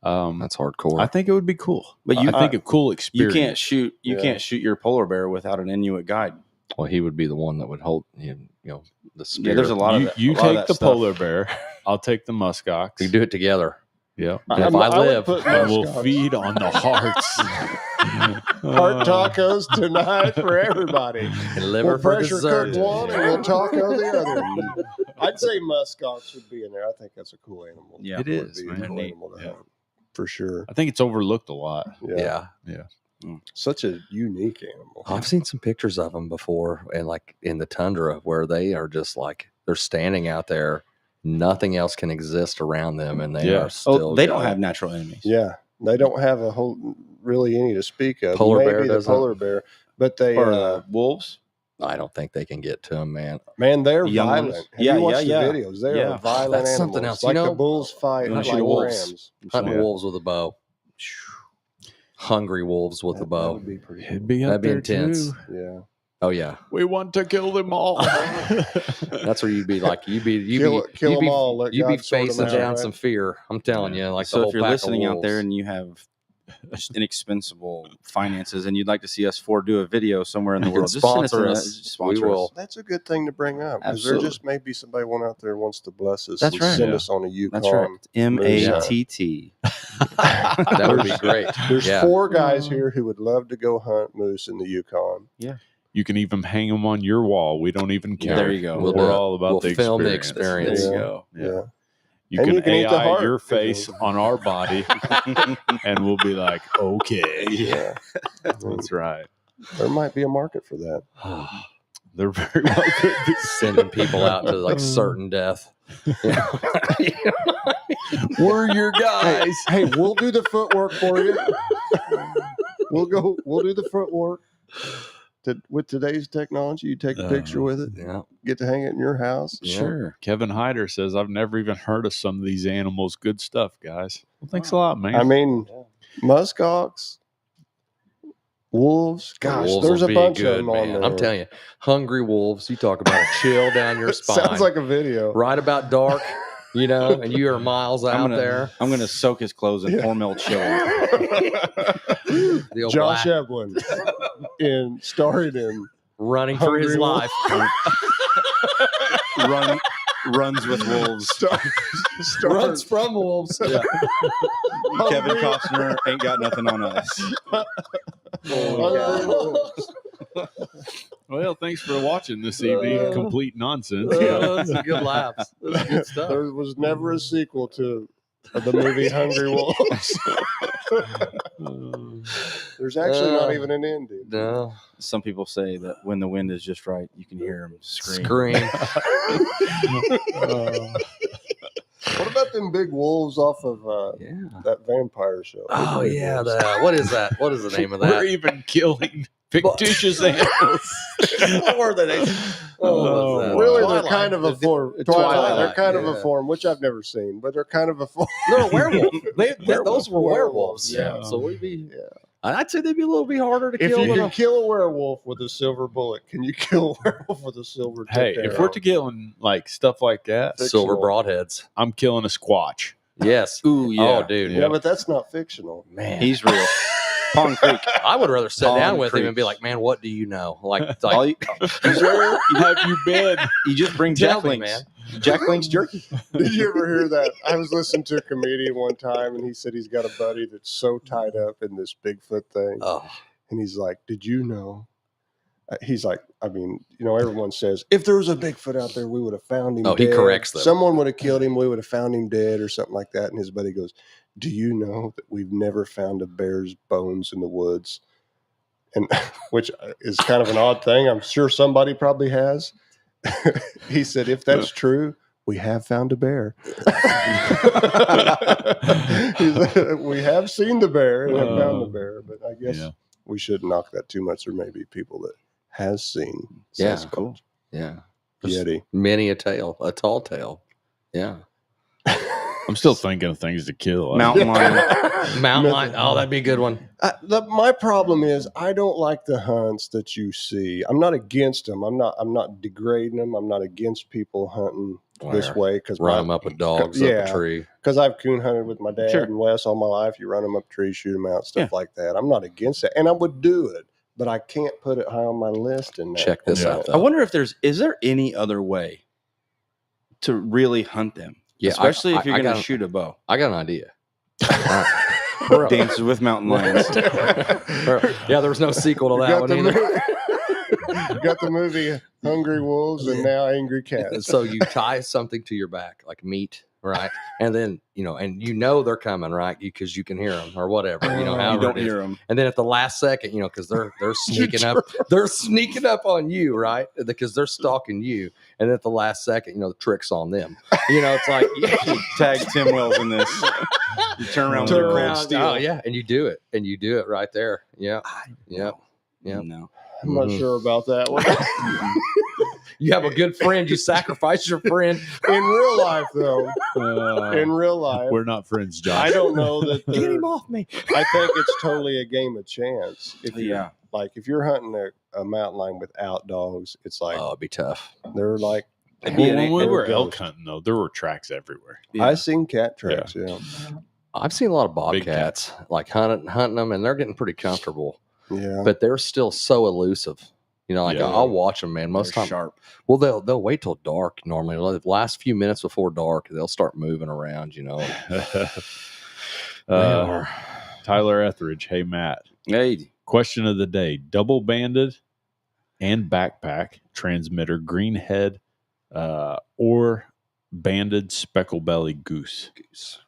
That's hardcore. I think it would be cool. But I think a cool experience. You can't shoot your polar bear without an Inuit guide. Well, he would be the one that would hold the spear. Yeah, there's a lot of that. You a lot of take that the stuff. polar bear. I'll take the muskox. We do it together. Yeah. If I live, And we'll feed on the hearts. Heart tacos tonight for everybody. and liver We'll for pressure dessert. cook one and we'll taco the other. I'd say muskox would be in there. I think that's a cool animal. Yeah. It Would is, be a man. cool Neat. animal to Yeah. hunt, for sure. I think it's overlooked a lot. Yeah. Such a unique animal. I've seen some pictures of them before, and like in the tundra, where they are just like they're standing out there. Nothing else can exist around them, and they Yeah. are still. They don't going. have natural enemies. Yeah, they don't have a whole really any to speak of. Polar Maybe bear the doesn't. polar bear, but they Or wolves. I don't think they can get to them, man. man, they're Young ones? violent. Have Yeah, you watched yeah, the videos? They Yeah. are violent That's animals. something else. You Like know, the bulls fight you wanna like shoot wolves? rams. Hunting Yeah. wolves with a bow. Hungry wolves with a That bow. would be pretty. It'd be up That'd be there intense. too. Yeah. Oh yeah, We want to kill them all. that's where you'd be like Kill you'd them be, all. Let you'd be God sort 'em facing out, down right? some fear. I'm telling you, like the So whole if you're pack of listening out there wolves. and you have inexpensible finances and you'd like to see us do a video somewhere in the You can world, just send sponsor it to us. sponsor We will. us. That's a good thing to bring up because there Absolutely. just may be somebody one out there wants to bless us. That's and right. Send Yeah. us on a Yukon. That's right. MATT. That would be great. There's Yeah. 4 guys here who would love to go hunt moose in the Yukon. You can even hang them on your wall. We don't even care. There you go. We'll We're do it. all about We'll the film the experience. experience. There you Yeah. go. Yeah. You And can, you can eat the AI heart. your face on our body, and we'll be like, okay. Yeah. That's right. There might be a market for that. They're very well could be. Sending people out to like certain death. We're your guys. Hey, we'll do the footwork for you. We'll do the footwork. With today's technology, you take a picture with it, Yeah. get to hang it in your house. Yeah. Sure. Kevin Hyder says, I've never even heard of some of these animals. Good stuff, guys. Well, thanks a lot, man. I mean, muskox, wolves. Gosh, Wolves there's will a be bunch good, of them on man. there. I'm telling you, hungry wolves. You talk about a chill down your spine. Sounds like a video. right about dark, and you are miles out there. I'm gonna soak his clothes in 4 mil chili. The old Josh black Evelyn starred in running for his Hungry life. Runs with wolves. Runs from wolves. Yeah. Kevin Costner ain't got nothing on us. Well, thanks for watching this evening. Complete nonsense. That's some good laughs. That's good stuff. There was never a sequel to the movie Hungry Wolves. There's actually not even an ending. No. Some people say that when the wind is just right, you can hear him scream. What about them big wolves off of that vampire show? Oh yeah. What is that? What is the name of We're that? even killing fictitious animals. What were they? What was that? Really, Twilight. they're kind of a form. Twilight, They're kind of yeah. a form, which I've never seen, but they're kind of a form. They're a werewolf. Those were werewolves. Yeah. Yeah. So we'd be. I'd say they'd be a little bit harder to If kill you than can a kill a werewolf with a silver bullet, can you kill a werewolf with a silver Hey, tipped if arrow? we're to killing like stuff like that, silver broadheads. I'm killing a squatch. Yes. Ooh, yeah. Oh, dude. Yeah, but that's not fictional. Man. He's real. Pond Creek. I would rather sit Pond down with him Creek. and be like, man, what do you know? Like All you, Where have you been? you just bring Tell Jack me, Links. man. Jack Links jerky. Did you ever hear that? I was listening to a comedian one time, and he said he's got a buddy that's so tied up in this Bigfoot thing. Oh, And he's like, did you know he's like, I mean, everyone says if there was a Bigfoot out there, we would have found him. Oh, dead. he corrects them. Someone would have killed him. We would have found him dead or something like that. And his buddy goes, "Do you know that we've never found a bear's bones in the woods?" And which is kind of an odd thing. I'm sure somebody probably has. He said, "If that's true, we have found a bear." We have seen the bear and have found the bear, but I guess we shouldn't knock that too much. There may be people that has seen. Yeah, cool. Yeah, Yeti. Many a tall tale. Yeah. I'm still thinking of things to kill. Mountain lion. Mountain lion. Oh, that'd be a good one. My problem is I don't like the hunts that you see. I'm not against them. I'm not degrading them. I'm not against people hunting this way because run them up with dogs up a tree. Because I've coon hunted with my dad Sure. and Wes all my life. You run them up trees, shoot them out, stuff like that. I'm not against it, and I would do it, but I can't put it high on my list. And check this out. I wonder if is there any other way to really hunt them? Yeah, especially if you're going to shoot a bow. I got an idea. Dances with mountain lions. Yeah, there was no sequel to that one either. You got the movie Hungry Wolves and now Angry Cats. So you tie something to your back, like meat, right? And then, they're coming, right? Because you can hear them or whatever, you don't hear them. And then at the last second, because they're sneaking up, they're sneaking up on you, right? Because they're stalking you. And at the last second, the trick's on them. It's like, tag Tim Wells in this. You turn around with your cold steel. Oh, yeah. And you do it. And you do it right there. Yeah. Yep. No. I'm not sure about that one. You have a good friend. You sacrifice your friend. In real life, though. In real life. We're not friends, Josh. I don't know that. Get him off me. I think it's totally a game of chance. If you're hunting a mountain lion without dogs, it's like, it'd be tough. They're like, when we were elk hunting, though, there were tracks everywhere. Yeah. I seen cat tracks, I've seen a lot of bobcats, like hunting them, and they're getting pretty comfortable. Yeah. But they're still so elusive. I'll watch them, man. Most time sharp. Well, they'll wait till dark normally. The last few minutes before dark, they'll start moving around, Tyler Etheridge. Hey, Matt. Hey. Question of the day. Double banded and backpack transmitter green head or banded speckle belly goose.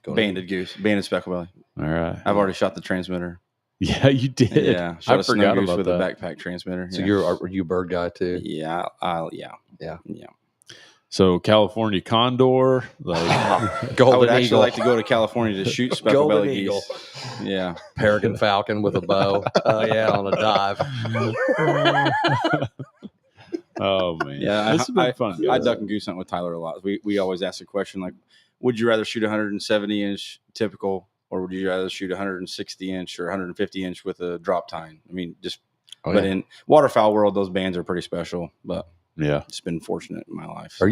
Banded goose. Banded speckle belly. All right. I've already shot the transmitter. Yeah, you did. Yeah, I forgot about with that. a backpack transmitter. So are you a bird guy too? Yeah, yeah. So California condor, I would actually like to go to California to shoot speckle belly geese. Yeah, peregrine falcon with a bow. On a dive. Oh man, yeah, this has been fun. I duck and goose hunt with Tyler a lot. We always ask the question like, would you rather shoot 170-inch typical? Or would you rather shoot 160-inch or 150-inch with a drop tine? I mean, but in waterfowl world, those bands are pretty special. But it's been fortunate in my life. Are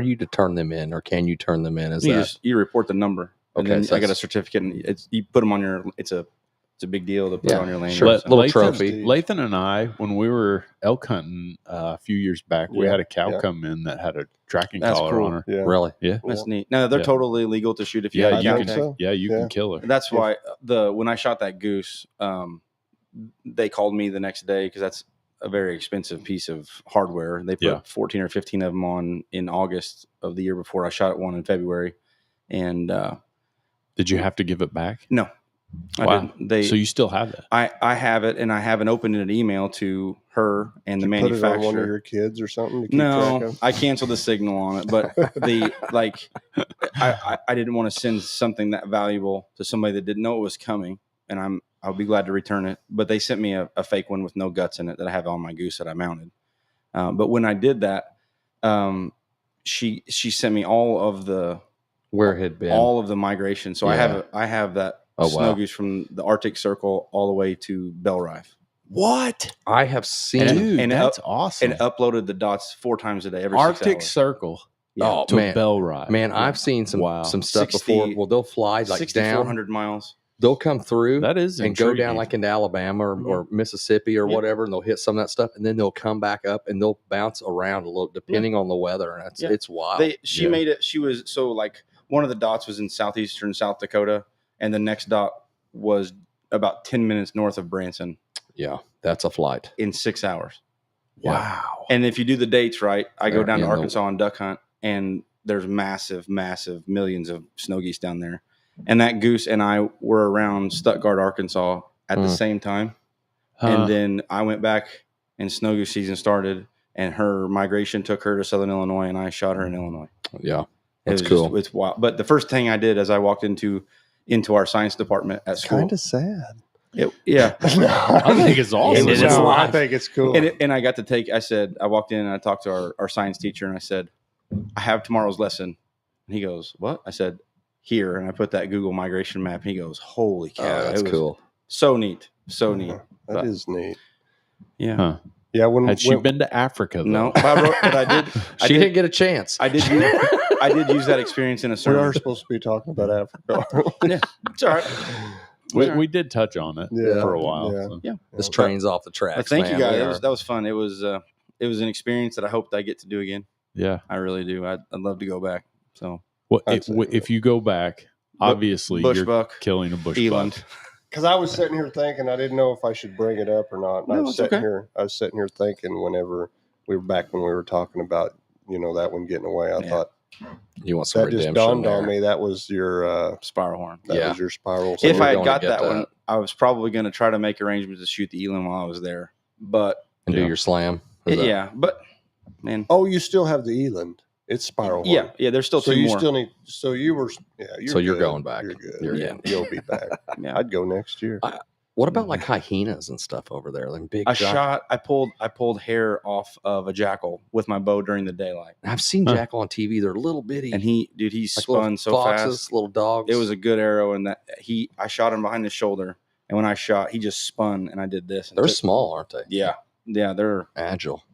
you to turn them in, or can you turn them in? You report the number. Okay, and then I got a certificate, and you put them on your. It's a big deal to put on your lanyard. Sure. Little trophy. Lathan and I, when we were elk hunting a few years back, we had a cow come in that had a tracking collar on her. Yeah. Really? Yeah. That's neat. Now they're totally legal to shoot if you have a cow tag. You can kill her. That's why when I shot that goose, they called me the next day because that's a very expensive piece of hardware. They put 14 or 15 of them on in August of the year before. I shot one in February. And did you have to give it back? No. Wow. I didn't. So you still have it? I have it, and I haven't opened an email to her and the manufacturer. Put it on one of your kids or something to keep no, track of? I canceled the signal on it, but I didn't want to send something that valuable to somebody that didn't know it was coming, and I'll be glad to return it. But they sent me a fake one with no guts in it that I have on my goose that I mounted. But when I did that, she sent me all of the where it had been, all of the migration. So I have that. Snow goose from the Arctic Circle all the way to Bellrife. What? I have seen, and that's awesome. And uploaded the dots 4 times a day, every Arctic 6 hours. Circle. Yeah. To Bellrife. Man, I've seen some stuff before. Well, they'll fly like 6,400 miles. They'll come through that is and go down like into Alabama or Mississippi or whatever, and they'll hit some of that stuff, and then they'll come back up and they'll bounce around a little depending on the weather, and it's wild. She made it. She was so like one of the dots was in southeastern South Dakota. And the next dot was about 10 minutes north of Branson. Yeah, that's a flight. In 6 hours. Wow. And if you do the dates right, I go They're down to in the- Arkansas and duck hunt, and there's massive millions of snow geese down there. And that goose and I were around Stuttgart, Arkansas at the same time. And then I went back and snow goose season started, and her migration took her to Southern Illinois, and I shot her in Illinois. Yeah. That's cool. It's wild. But the first thing I did as I walked into our science department at school. Kind of sad. Yeah. I think it's awesome. I think it's cool. And I got to take, I walked in and I talked to our science teacher and I said, I have tomorrow's lesson. And he goes, what? I said, here. And I put that Google migration map. And he goes, holy cow. Oh, that's cool. So neat. So neat. That is neat. Yeah. Huh. Yeah. Had she been to Africa, though? No, but I did. She didn't get a chance. I did use that experience in a we sermon. are supposed to be talking about Africa. Yeah, it's all right. We did touch on it for a while. Yeah. So. Yeah. This train's off the tracks. Thank you man. guys. That was fun. It was an experience that I hope I get to do again. Yeah. I really do. I'd love to go back. So Well, if you go back, obviously bush you're buck, killing a bush eland. buck. Because I was sitting here thinking, I didn't know if I should bring it up or not. And No, I was it's sitting okay. here thinking whenever we were talking about, that one getting away, I thought You want some that just redemption dawned there. on me. That was your Spiral horn. was your spiral. If we're I had going got to get that one, that. I was probably going to try to make arrangements to shoot the eland while I was there. But And do your slam. Is that- yeah, but man, Oh, you still have the eland. It's spiral. horn. yeah, there's still So two you more. still need. So you were. Yeah. So you're good. going back. You're good. You're yeah. in. You'll be back. Yeah. I'd go next year. What about like hyenas and stuff over there? Like big. I pulled hair off of a jackal with my bow during the daylight, I've seen jackal on TV. They're little bitty. and he like spun little so foxes, fast. little dogs. It was a good arrow, and I shot him behind the shoulder, and when I shot, he just spun, and I did this. And They're small, aren't they? yeah, they're Agile.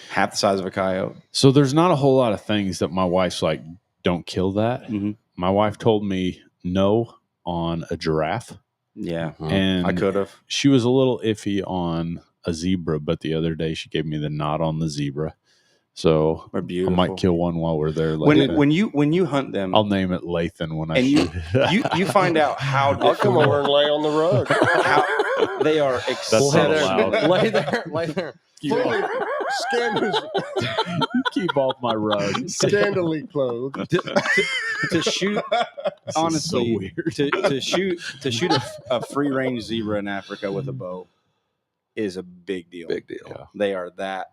half the size of a coyote. So there's not a whole lot of things that my wife's like, don't kill that. Mhm. My wife told me no on a giraffe. Yeah, And I could have. she was a little iffy on a zebra, but the other day she gave me the nod on the zebra. So They're I beautiful. might kill one while we're there. Later. when you hunt them, I'll name it Lathan when I and shoot it. you find out how I'll come different over and lay on the rug. how they are That's not exceptional. allowed. Lay there. Fully You keep off my rug. scandally clothed. to shoot. This is Honestly, so weird. to shoot a free range zebra in Africa with a bow is a big deal. Big deal. Yeah. They are that.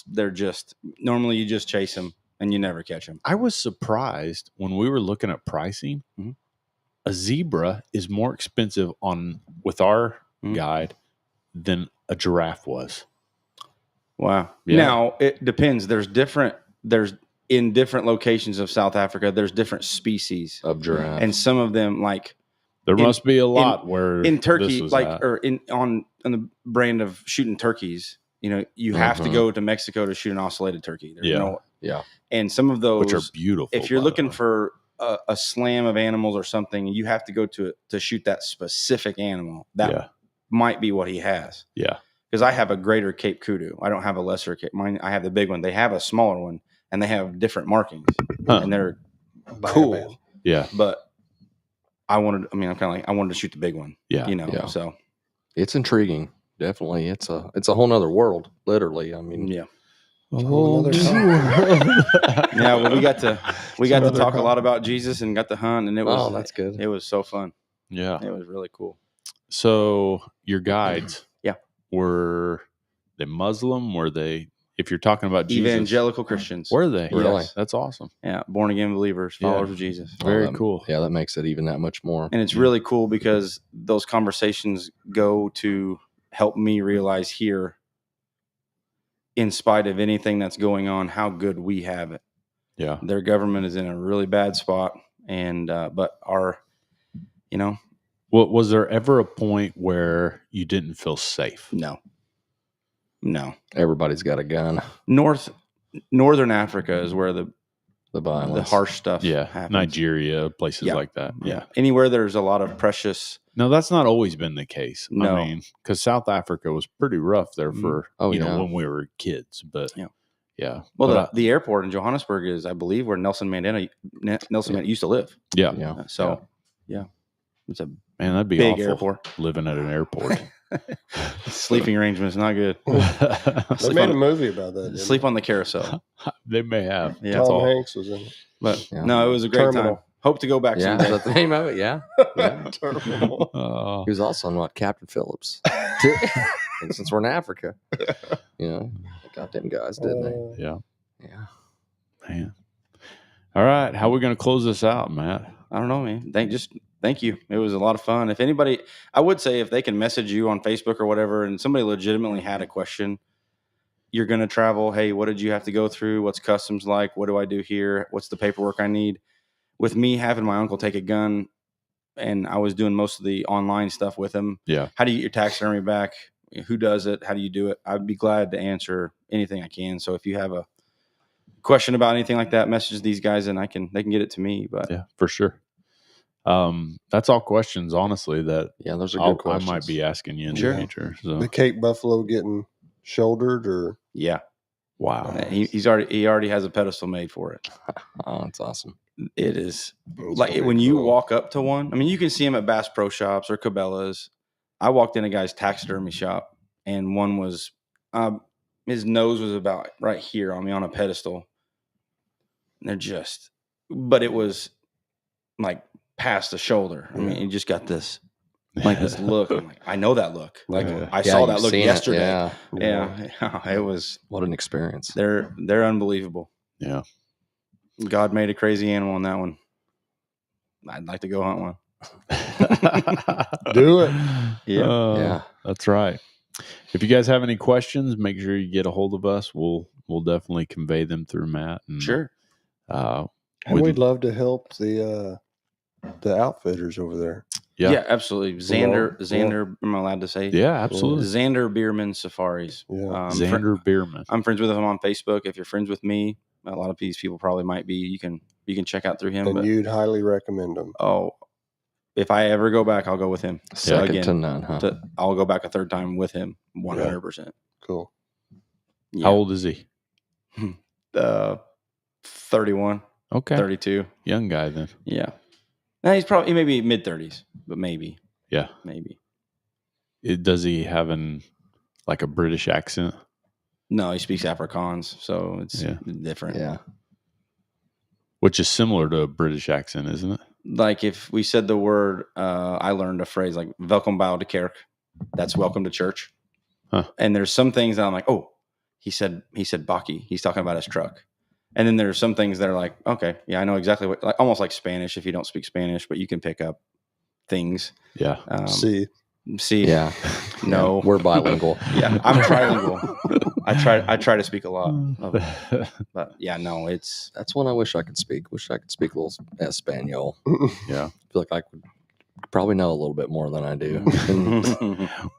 They're just normally you just chase them and you never catch them. I was surprised when we were looking at pricing. Mhm. A zebra is more expensive with our Mhm. guide than a giraffe was. Wow. Yeah. Now it depends. There's in different locations of South Africa. There's different species, Of giraffe. and some of them There In- must be a lot where in turkey, this was like at. or on the brand of shooting turkeys. You have to Mhm. go to Mexico to shoot an ocellated turkey. There's Yeah. no, Yeah. and some of those which are beautiful. if you're by the looking way. for a slam of animals or something, you have to go to shoot that specific animal. That yeah, might be what he has. yeah, Because I have a greater Cape Kudu. I don't have a lesser Cape. Mine, I have the big one. They have a smaller one, and they have different markings, Huh. and they're Bam, cool. bam. yeah, But I wanted to shoot the big one. yeah. Yeah. So It's intriguing. Definitely. It's a whole nother world, literally. I mean, yeah. Oh, Another Yeah, well, we got to another talk a con- lot about Jesus and got to hunt, and it was that's good. it was so fun. yeah. It was really cool. So your guides, Yeah. were they Muslim? Were they? If you're talking about Jesus, Evangelical Christians. were they? Really? Yes, that's awesome. Yeah, born again believers, Yeah. followers of Jesus. Very that- cool. Yeah, that makes it even that much more. And it's really cool because those conversations go to help me realize here, in spite of anything that's going on, how good we have it. Yeah, Their government is in a really bad spot, and but our, Well, was there ever a point where you didn't feel safe? no. Everybody's got a gun. Northern Africa is where the Violence. harsh stuff Yeah, happens. Nigeria, places Yeah. like that. Yeah. Anywhere there's a lot of precious. No, that's not always been the case. No. I mean, because South Africa was pretty rough there for Oh, you know yeah. when we were kids. But Yeah. yeah. Well, But the airport in Johannesburg is, I believe, where Nelson Mandela used to live. yeah, Yeah. So, yeah, it's a man, that'd be big awful airport. living at an airport. Sleeping arrangement's not good. They made a movie about that. Didn't Sleep on the carousel. They may have. Yeah. Tom Hanks was in it. But Yeah. no, it was a great Terminal. time. Hope to go back Yeah, is someday. that the name of it? Yeah. Yeah. Terminal. He was also on Captain Phillips. too. And since we're in Africa, goddamn guys, didn't they? Yeah. Yeah. Man. All right. How are we going to close this out, Matt? I don't know, man. Thank you. It was a lot of fun. If anybody, I would say if they can message you on Facebook or whatever, and somebody legitimately had a question, you're going to travel. Hey, what did you have to go through? What's customs like? What do I do here? What's the paperwork I need? With me having my uncle take a gun, and I was doing most of the online stuff with him. Yeah. How do you get your taxidermy back? Who does it? How do you do it? I'd be glad to answer anything I can. So if you have a question about anything like that, message these guys and they can get it to me. But Yeah, for sure. That's all questions, honestly, that those are good questions. I might be asking you in Sure. the future. So The Cape Buffalo getting shouldered, or yeah, wow. he already has a pedestal made for it. Oh, that's awesome. It is It's like pretty when you cool. walk up to one. I mean, you can see them at Bass Pro Shops or Cabela's. I walked in a guy's taxidermy shop, and one was his nose was about right here on me on a pedestal. And but it was like past the shoulder. I mean, you just got this this look. I'm like, I know that look. Like I saw that look yesterday. Yeah. It was What an experience. They're unbelievable. Yeah. God made a crazy animal in that one. I'd like to go hunt one. Do it. Yeah. That's right. If you guys have any questions, make sure you get a hold of us. We'll definitely convey them through Matt. And, Sure. And we'd love to help the outfitters over there. Yeah, absolutely. Xander, am I allowed to say? Yeah, absolutely. Xander Bierman Safaris. Yeah. Xander Bierman. I'm friends with him on Facebook. If you're friends with me, a lot of these people probably might be. You can check out through him. And you'd highly recommend them. Oh, if I ever go back, I'll go with him. Second to none, huh? I'll go back a third time with him, 100%. Cool. Yeah. How old is he? 31. Okay. 32. Young guy then. Yeah. Now he may be mid-30s, but maybe. Yeah. Maybe. Does he have a British accent? No, he speaks Afrikaans, so it's different. Yeah. Which is similar to a British accent, isn't it? Like if we said the word, I learned a phrase like "welkom bij de kerk." That's welcome to church. Huh. And there's some things that I'm like, oh, he said Baki. He's talking about his truck. And then there's some things that are like, okay, yeah, I know exactly what, like almost like Spanish if you don't speak Spanish, but you can pick up things. Yeah. See. Yeah. No. We're bilingual. Yeah, I'm trilingual. I try to speak a lot of it. But yeah, no, That's one I wish I could speak. Wish I could speak a little Espanol. Yeah. I feel like I could probably know a little bit more than I do.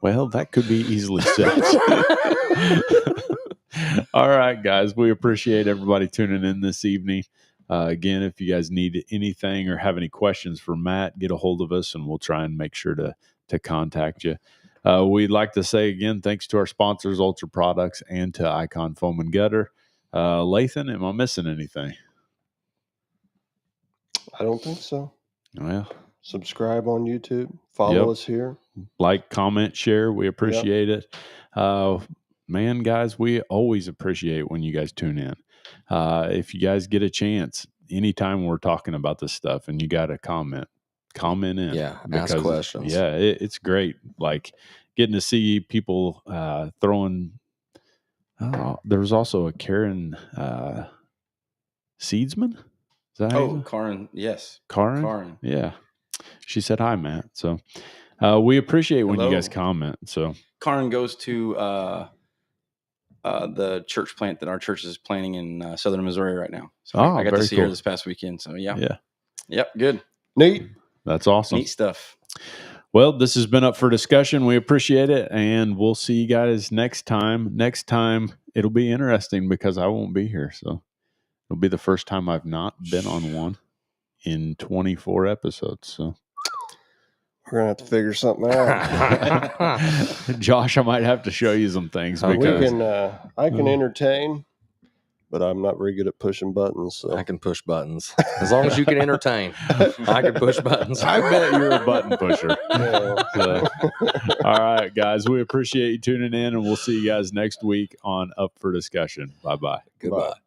Well, that could be easily said. All right, guys. We appreciate everybody tuning in this evening. Again, if you guys need anything or have any questions for Matt, get a hold of us and we'll try and make sure to contact you. We'd like to say again, thanks to our sponsors, Ultra Products, and to Icon Foam and Gutter. Lathan, am I missing anything? I don't think so. Well, subscribe on YouTube. Follow us here. Like, comment, share. We appreciate it. Man, guys, we always appreciate when you guys tune in. If you guys get a chance, anytime we're talking about this stuff and you got a comment in. Yeah, ask questions. Yeah, it's great. Like getting to see people throwing. There was also a Karen Seedsman. Is that Karin, yes. Karin? Yeah. She said hi, Matt. So we appreciate when you guys comment. So Karin goes to the church plant that our church is planning in southern Missouri right now. So I got to see her this past weekend. So yeah. Yep, good. Neat. That's awesome. Neat stuff. Well, this has been up for discussion. We appreciate it, and we'll see you guys next time. Next time, it'll be interesting because I won't be here. So it'll be the first time I've not been on one in 24 episodes. So we're gonna have to figure something out. Josh, I might have to show you some things because I can entertain. but I'm not very good at pushing buttons. So. I can push buttons as long as you can entertain. I can push buttons. I bet you're a button pusher. Yeah. So, all right, guys, we appreciate you tuning in, and we'll see you guys next week on Up for Discussion. Bye-bye. Goodbye. Bye.